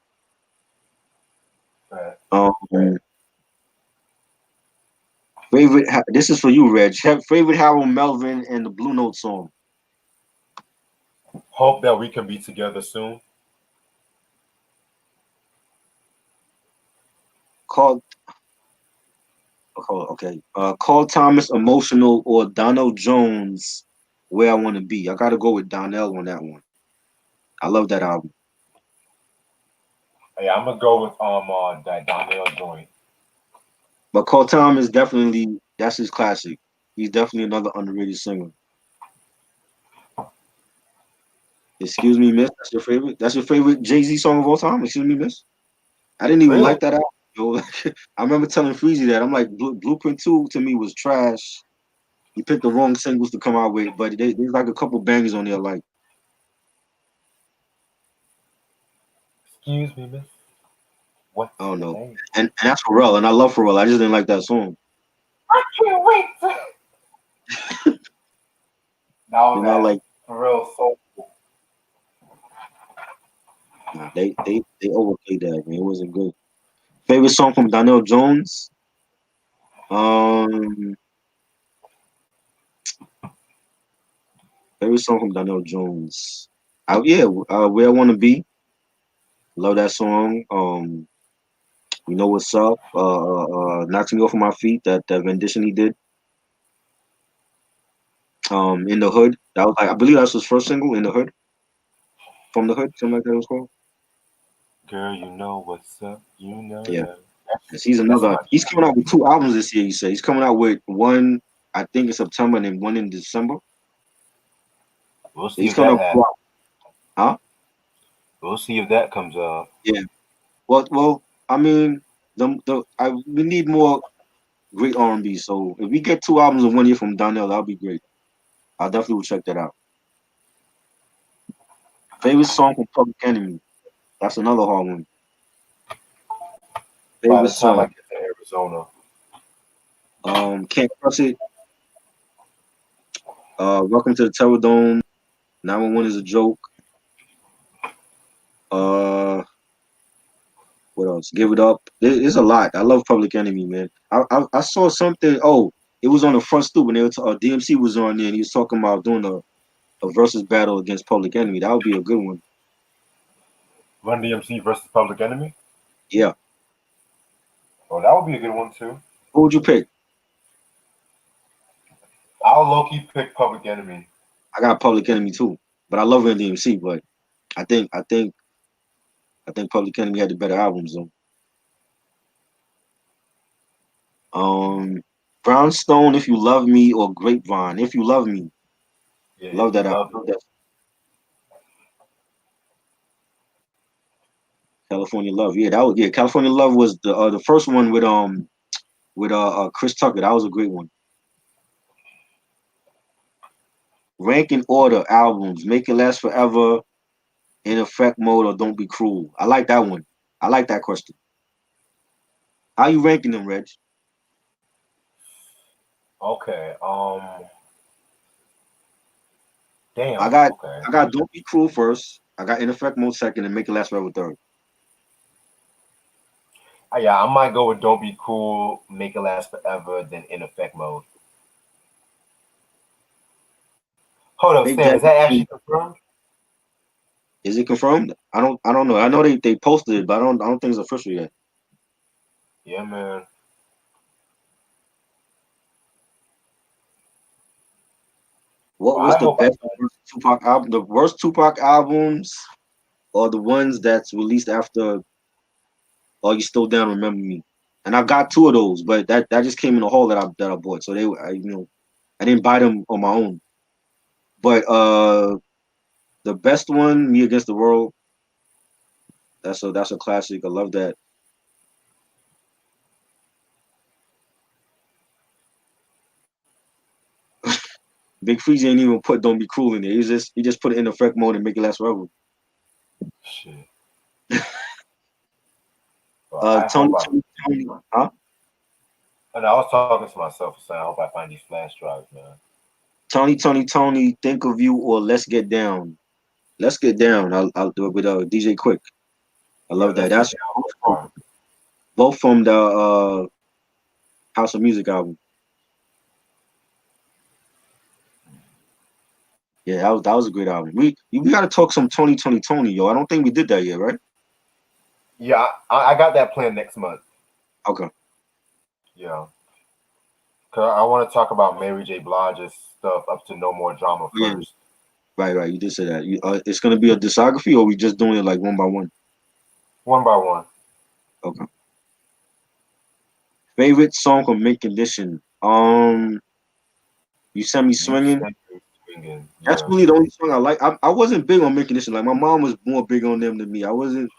Right. Um, favorite. This is for you, Reg. Favorite Harold Melvin and the Blue Note song Hope that we can be together soon. called. Oh, okay. Call Thomas Emotional or Donnell Jones Where I Want to Be. I gotta go with Donnell on that one. I love that album. Yeah, I'm gonna go with that Donnell joint. But Call Thomas definitely that's his classic. He's definitely another underrated singer. Excuse me, Miss. That's your favorite. That's your favorite Jay-Z song of all time. Excuse me, Miss. I didn't even Really? like that album. Yo. I remember telling Freezy that. I'm like, Blueprint 2 to me was trash. He picked the wrong singles to come out with, but there's like a couple bangers on there. Like, Excuse me, miss. What's I don't your know. name? And that's Pharrell, and I love Pharrell. I just didn't like that song. I can't wait. That was You know, that like for real soul. nah, they overplayed that, man. It wasn't good. Favorite song from Donnell Jones? Um, favorite song from Donnell Jones. Yeah, Where I Wanna Be. Love that song. You know what's up? Knocks Me Off of My Feet. That rendition he did. In the Hood. That was like I believe that's his first single. In the Hood. From the Hood, something like that it was called. Girl, you know what's up. You know Yeah. that. Yes, he's That's another. my He's coming out with two albums this year. He said he's coming out with one, I think in September, and then one in December. we'll see He's if coming that out with two happens. albums. Huh? We'll see if that comes up. Yeah. Well. I mean, we need more great R&B. So if we get two albums in one year from Donnell, that'll be great. I definitely will check that out. Favorite song from Public Enemy. That's another hard one. By Favorite the time I song. get to Arizona. Can't Crush It. Welcome to the Terror Dome. 911 is a joke. Uh, what else? Give It Up. There's a lot. I love Public Enemy, man. I saw something. Oh, it was on the front stoop when they were DMC was on there and he was talking about doing a versus battle against Public Enemy. That would be a good one. Run DMC versus Public Enemy. Yeah. Oh, that would be a good one too. Who would you pick? I'll low key pick Public Enemy. I got Public Enemy too, but I love Run DMC. But I think Public Enemy had the better albums though. Um, Brownstone, If You Love Me, or Grapevine, If You Love Me. Yeah, Love if you that album. love Love me. that California Love. Yeah, that was California Love was the first one with Chris Tucker. That was a great one. Rank and order albums. Make It Last Forever, In Effect Mode, or Don't Be Cruel. I like that one. I like that question. How you ranking them, Reg? Okay. I Damn. got Okay. I got Don't Be Cruel first. I got In Effect Mode second, and Make It Last Forever third. Yeah, I might go with Don't Be Cool, Make It Last Forever, then In Effect Mode. Hold up, Big Stan. Is Daddy that actually Kane. confirmed? Is it confirmed? I don't know. I know they posted it, but I don't think it's official yet. Yeah, man. What Well, was I the hope I best can. Tupac album? The worst Tupac albums, or the ones that's released after "Are You Still Down? Remember Me"? and I got two of those, but that just came in the haul that I bought. So I didn't buy them on my own. But the best one, Me Against the World. That's a classic. I love that. Big Freezy ain't even put "Don't Be Cruel" in there. He just put it in effect mode and make it last forever. Shit. Well, I Tony, hope I. Tony, huh? And I was talking to myself saying, I hope I find these flash drives, man. Tony, think of you or Let's Get Down. Let's Get Down. I'll do it with DJ Quick. I Yeah, love that. let's get That's down so far. both from the House of Music album. Yeah, that was a great album. We got to talk some Tony, yo. I don't think we did that yet, right? Yeah, I got that planned next month. Okay. Yeah, cause I want to talk about Mary J. Blige's stuff up to No More Drama Yeah, first, right. You did say that. It's gonna be a discography, or we just doing it like one by one? one by one. Okay. Favorite song from Mint Condition. You Sent Me You Swinging. sent me swinging. That's Yeah. really the only song I like. I wasn't big on Mint Condition. Like my mom was more big on them than me. I wasn't.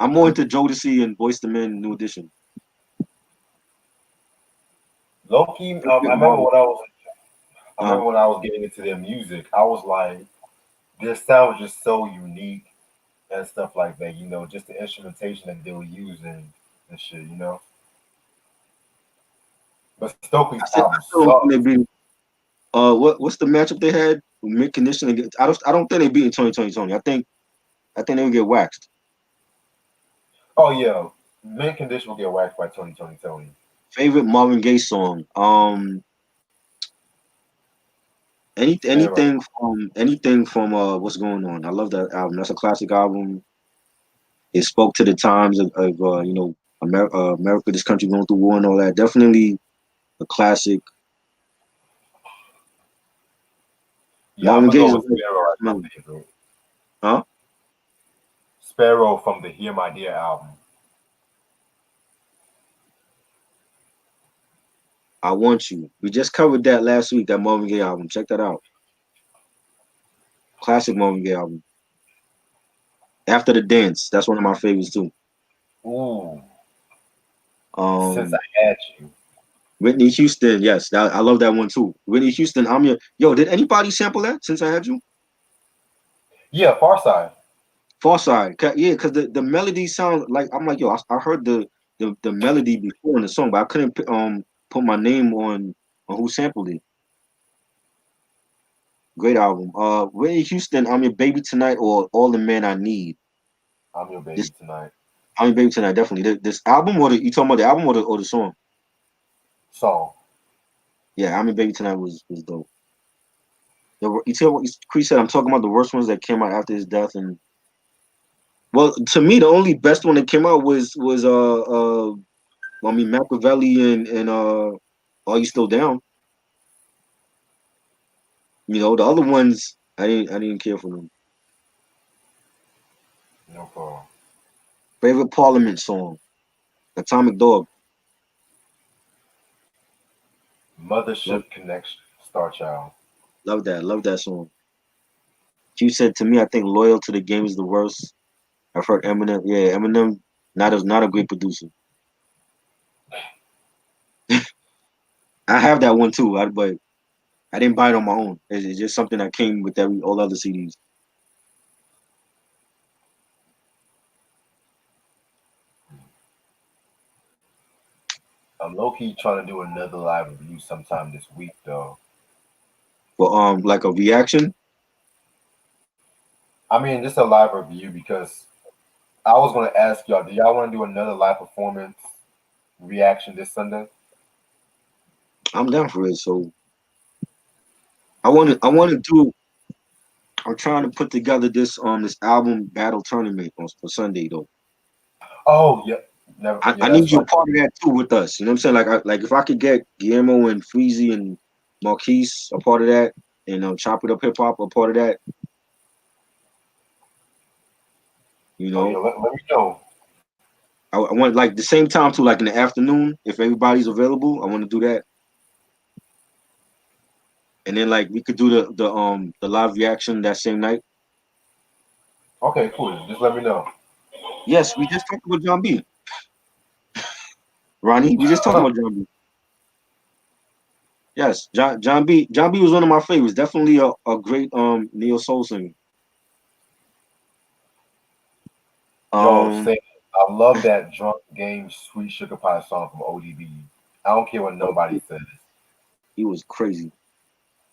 I'm more into Jodeci and Boyz II Men, New Edition. Loki. I remember Marvel. when I was. I Uh, remember when I was getting into their music. I was like, their style was just so unique and stuff like that. Just the instrumentation that they were using and shit. But Stokely's I album still don't think sucks. they beat. What's the matchup they had? Mint Condition against. I don't think they beat in 2020. I think they would get waxed. Oh yeah, Mint Condition will get waxed by 2020. Favorite Marvin Gaye song. Sparrow. Anything from What's Going On. I love that album. That's a classic album. It spoke to the times of America, this country going through war and all that. Definitely a classic. Yeah, I'm Marvin gonna Gaye go is a with Sparrow as my favorite. huh? Sparrow from the Hear My Dear album. I Want You. We just covered that last week. That Marvin Gaye album. Check that out. Classic Marvin Gaye album. After the Dance. That's one of my favorites too. Ooh, Since Um, I Had You. Whitney Houston. Yes, I love that one too. Whitney Houston. I'm your yo. Did anybody sample that since I had you? Yeah, Far Side. Far Side. Yeah, because the melody sounds like I'm like yo. I heard the melody before in the song, but I couldn't put my name on who sampled it. Great album. Whitney Houston. I'm Your Baby Tonight or All the Man I Need. I'm Your This Baby Tonight. I'm Your Baby Tonight. Definitely. This album or you talking about the album or the song? Song. Yeah, I'm Your Baby Tonight was dope. You tell what Chris said. I'm talking about the worst ones that came out after his death, and well, to me, the only best one that came out was Machiavelli and Are You Still Down? The other ones I didn't care for them. No problem. Favorite Parliament song, Atomic Dog. Love Mothership Connection. Star Child. love that song. You said to me, I think Loyal to the Game is the worst. I've heard Eminem. Yeah, Eminem not a great producer. I have that one too, but I didn't buy it on my own. It's just something that came with all other CDs. I'm low key trying to do another live review sometime this week though. But like a reaction. I mean, just a live review because I was gonna ask y'all, do y'all want to do another live performance reaction this Sunday? I'm down for it. So I want to do. I'm trying to put together this album battle tournament for Sunday though. Oh yeah, never. I, Yeah, I that's need you a right. part of that too with us. You know what I'm saying? Like if I could get Guillermo and Freezy and Marquise a part of that, and Chop It Up Hip Hop a part of that. You Oh yeah, know, let me know. I want like the same time too, like in the afternoon, if everybody's available. I want to do that, and then like we could do the live reaction that same night. Okay, cool. Just let me know. Yes, we just talked about John B. Ronnie, we just talked about John B. Yes, John B was one of my favorites. Definitely a great neo soul singer. Yo, Um, say I love that drunk game sweet sugar pie song from ODB. I don't care what nobody says. he was crazy.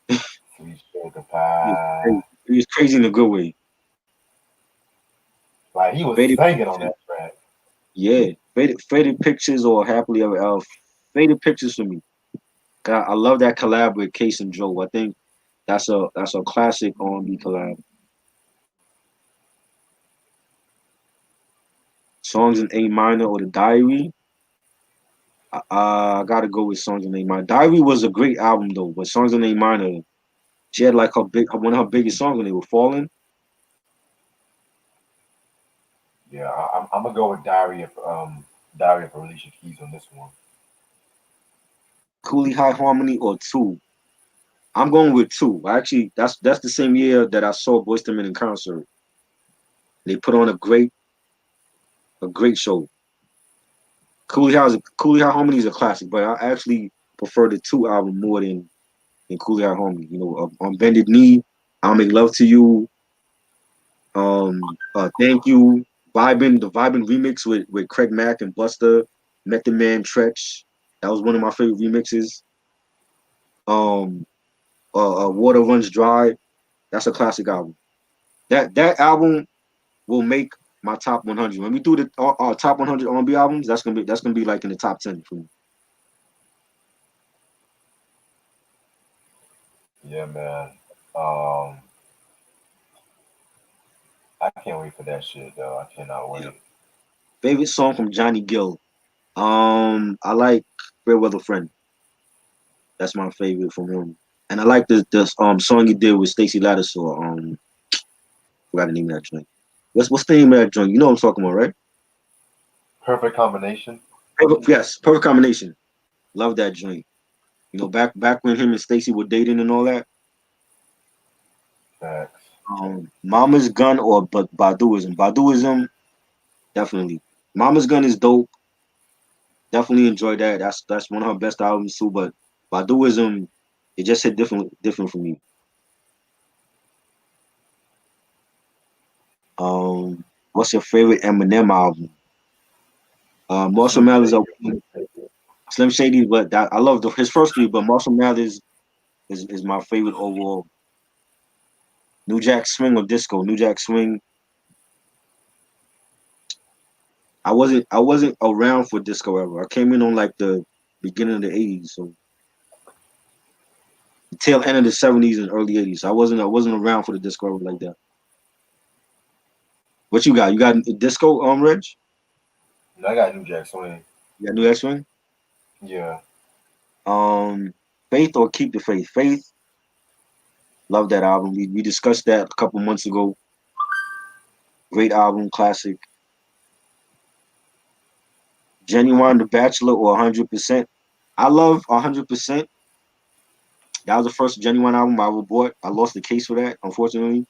Sweet sugar He was crazy. pie. He was crazy in a good way. Like he was Faded singing on pictures, that track. yeah. Faded pictures or happily ever after. Faded pictures for me. I love that collab with Case and Joe. I think that's a classic R&B collab. Songs in A minor or the Diary. I gotta go with Songs in A minor. Diary was a great album though, but Songs in A minor, she had like one of her biggest songs when they were falling. Yeah, I'm gonna go with Diary of Alicia Keys on this one. Coolie High Harmony or Two. I'm going with Two. Actually, that's the same year that I saw Boyz II Men in concert. They put on a great show. Coolie High Harmony is a classic, but I actually prefer the Two album more than Coolie High Harmony. You know, on Bended Knee, I'll Make Love to You, Thank You, the Vibin remix with Craig Mack and Busta, Method Man, Tretch. That was one of my favorite remixes. Um, Water Runs Dry. That's a classic album. That album will make my top 100. When we do our top 100 R&B albums, that's gonna be like in the top 10 for me. Yeah, man. Um, I can't wait for that shit though. I cannot Yeah. wait. Favorite song from Johnny Gill. I like Fairweather Friend. That's my favorite from him. And I like the song he did with Stacey Lattisaw. Forgot the name of that joint. What's the name of that joint? You know what I'm talking about, right? Perfect combination. Yes, perfect combination. Love that joint. You know, back when him and Stacey were dating and all that. Facts. Mama's Gun or but Baduism. Baduism, definitely. Mama's Gun is dope. Definitely enjoy that. That's one of her best albums too. But Baduism, it just hit different for me. What's your favorite Eminem album? Marshall Slim Mathers, Shady. Slim Shady, but I love his first three. But Marshall Mathers is my favorite overall. New Jack Swing or Disco. New Jack Swing. I wasn't around for disco ever. I came in on like the beginning of the '80s, so the tail end of the '70s and early '80s. I wasn't around for the disco ever like that. What you got? You got disco, Reg? I got New Jack Swing. You got New Jack Swing? Yeah. Um, Faith or Keep the Faith? Faith. Love that album. We discussed that a couple months ago. Great album, classic. Genuine The Bachelor or 100%. I love 100%. That was the first Genuine album I ever bought. I lost the case for that, unfortunately.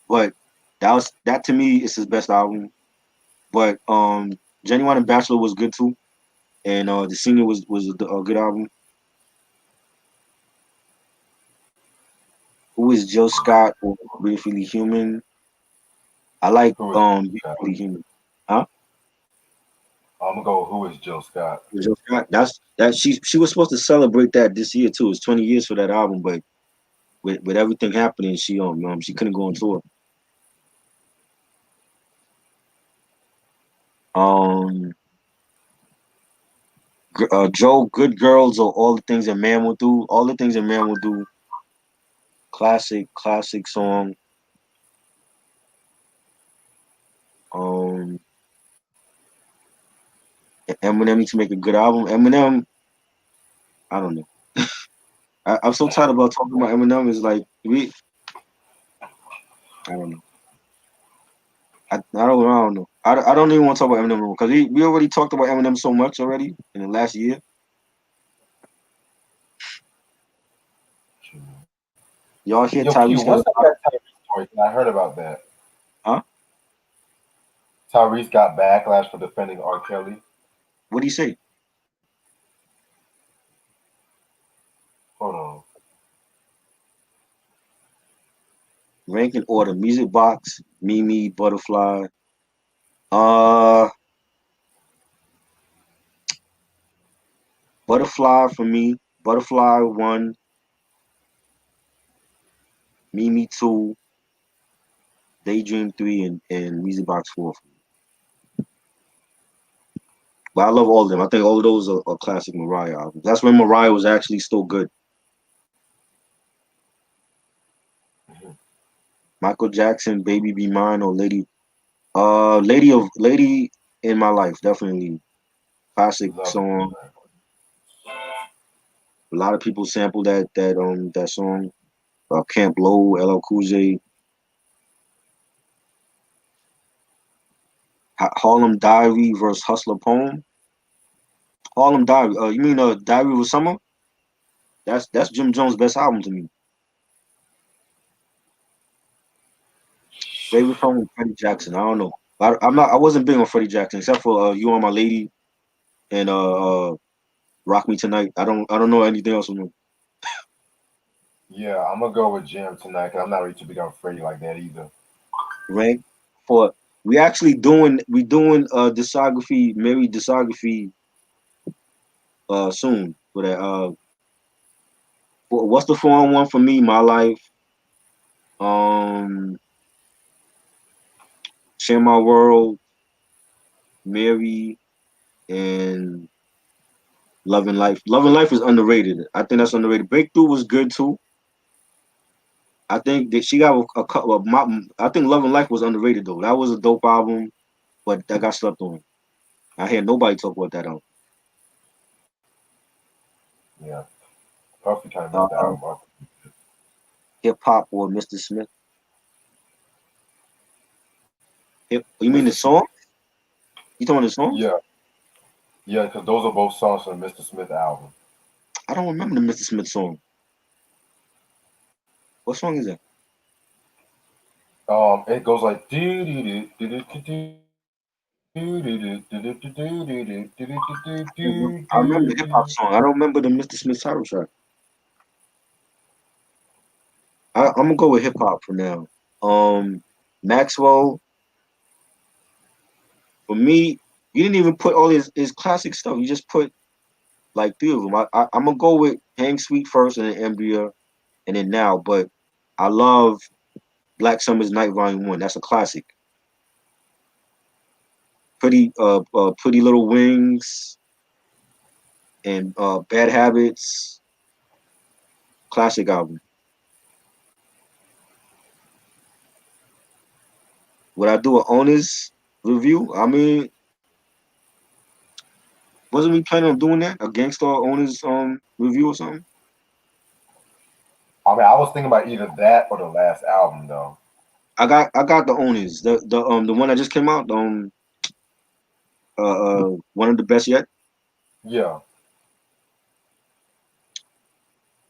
But that to me is his best album. But Genuine and Bachelor was good too, and the Senior was a good album. Who is Jill Scott or Briefly Human? I like Who is Jill Scott? Briefly Human. Huh? I'm gonna go. Who is Jill Scott? Jill Scott. She was supposed to celebrate that this year too. It's 20 years for that album, but with everything happening, she couldn't go on tour. Um, Joe, Good Girls or All the Things a Man Will Do. All the Things a Man Will Do. Classic song. Um, Eminem needs to make a good album. Eminem, I don't know. I'm so tired about talking about Eminem. It's like I don't know. I don't know. I don't even want to talk about Eminem because we already talked about Eminem so much already in the last year. Y'all hear Yo, Q, Tyrese got what's a up with that Tyrese story? I heard about that. huh? Tyrese got backlash for defending R. Kelly. What do you say? Hold on. Ranking order: Music Box, Mimi, Butterfly. Uh, Butterfly for me. Butterfly 1, Mimi 2, Daydream 3, and Music Box 4. But I love all of them. I think all of those are classic Mariah albums. That's when Mariah was actually still good. Mhm. Michael Jackson, Baby Be Mine, or Lady in My Life, definitely classic Love it. song. A lot of people sample that song. Camp Low, LL Cool J, Harlem Diary versus Hustler Poem. Harlem Diary. You mean Diary of Summer? That's Jim Jones' best album to me. Favorite song with Freddie Jackson. I don't know. I'm not. I wasn't big on Freddie Jackson except for "You Are My Lady" and "Rock Me Tonight." I don't know anything else from him. Yeah, I'm gonna go with Jim tonight because I'm not really too big on Freddie like that either. Rank for we doing discography, Mary discography soon for that. What's the 4-on-1 for me? My Life, um, Share My World, Mary, and Love and Life. Love and Life is underrated. I think that's underrated. Breakthrough was good too. I think that she got a couple of I think Love and Life was underrated though. That was a dope album, but that got slept on. I hear nobody talk about that album. Yeah, Puffy kind of messed the Uh, album up. Hip Hop or Mr. Smith. You mean the Mr. song? Smith. You talking about the songs? Yeah, yeah, because those are both songs from the Mr. Smith album. I don't remember the Mr. Smith song. What song is that? It goes like do do do do do do do do do do do do do I remember do the hip hop do. song. I don't remember the Mr. Smith title track. I'm gonna go with hip hop for now. Maxwell, for me, you didn't even put all his classic stuff. You just put like three of them. I'm gonna go with Hang Sweet first, and then Embryo, and then Now. But I love Black Summer's Night Volume 1. That's a classic. Pretty Little Wings and Bad Habits. Classic album. Would I do an honest review? I mean, wasn't we planning on doing that? A gangster owners review or something? I mean, I was thinking about either that or the last album though. I got the owners. The one that just came out. One of the best yet. Yeah,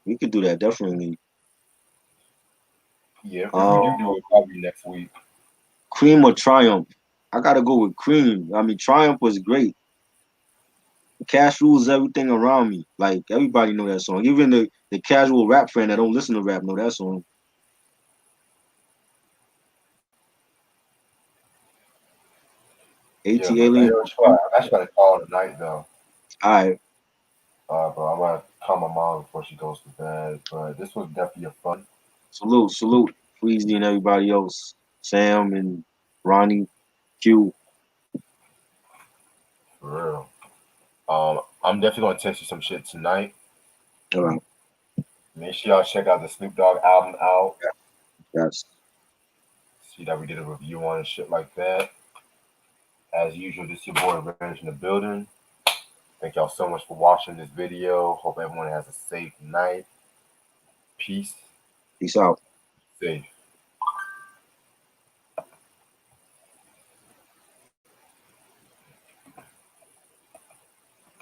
We could do that definitely. yeah. If we Um, do it, probably next week. Cream or Triumph? I gotta go with Cream. I mean, Triumph was great. Cash rules everything around me. Like everybody know that song. Even the casual rap fan that don't listen to rap know that song. AT Yeah, but hey, Alien. yo, Troy, I actually got to call it a night though. Alright. Bro, I'm gonna call my mom before she goes to bed. But this was definitely a fun. Salute. Freezy and everybody else. Sam and Ronnie. Q. For real. I'm definitely gonna text you some shit tonight. All right. Make sure y'all check out the Snoop Dogg album out. Yes. See that we did a review on and shit like that. As usual, this your boy Reg in the building. Thank y'all so much for watching this video. Hope everyone has a safe night. Peace. Peace out. Safe.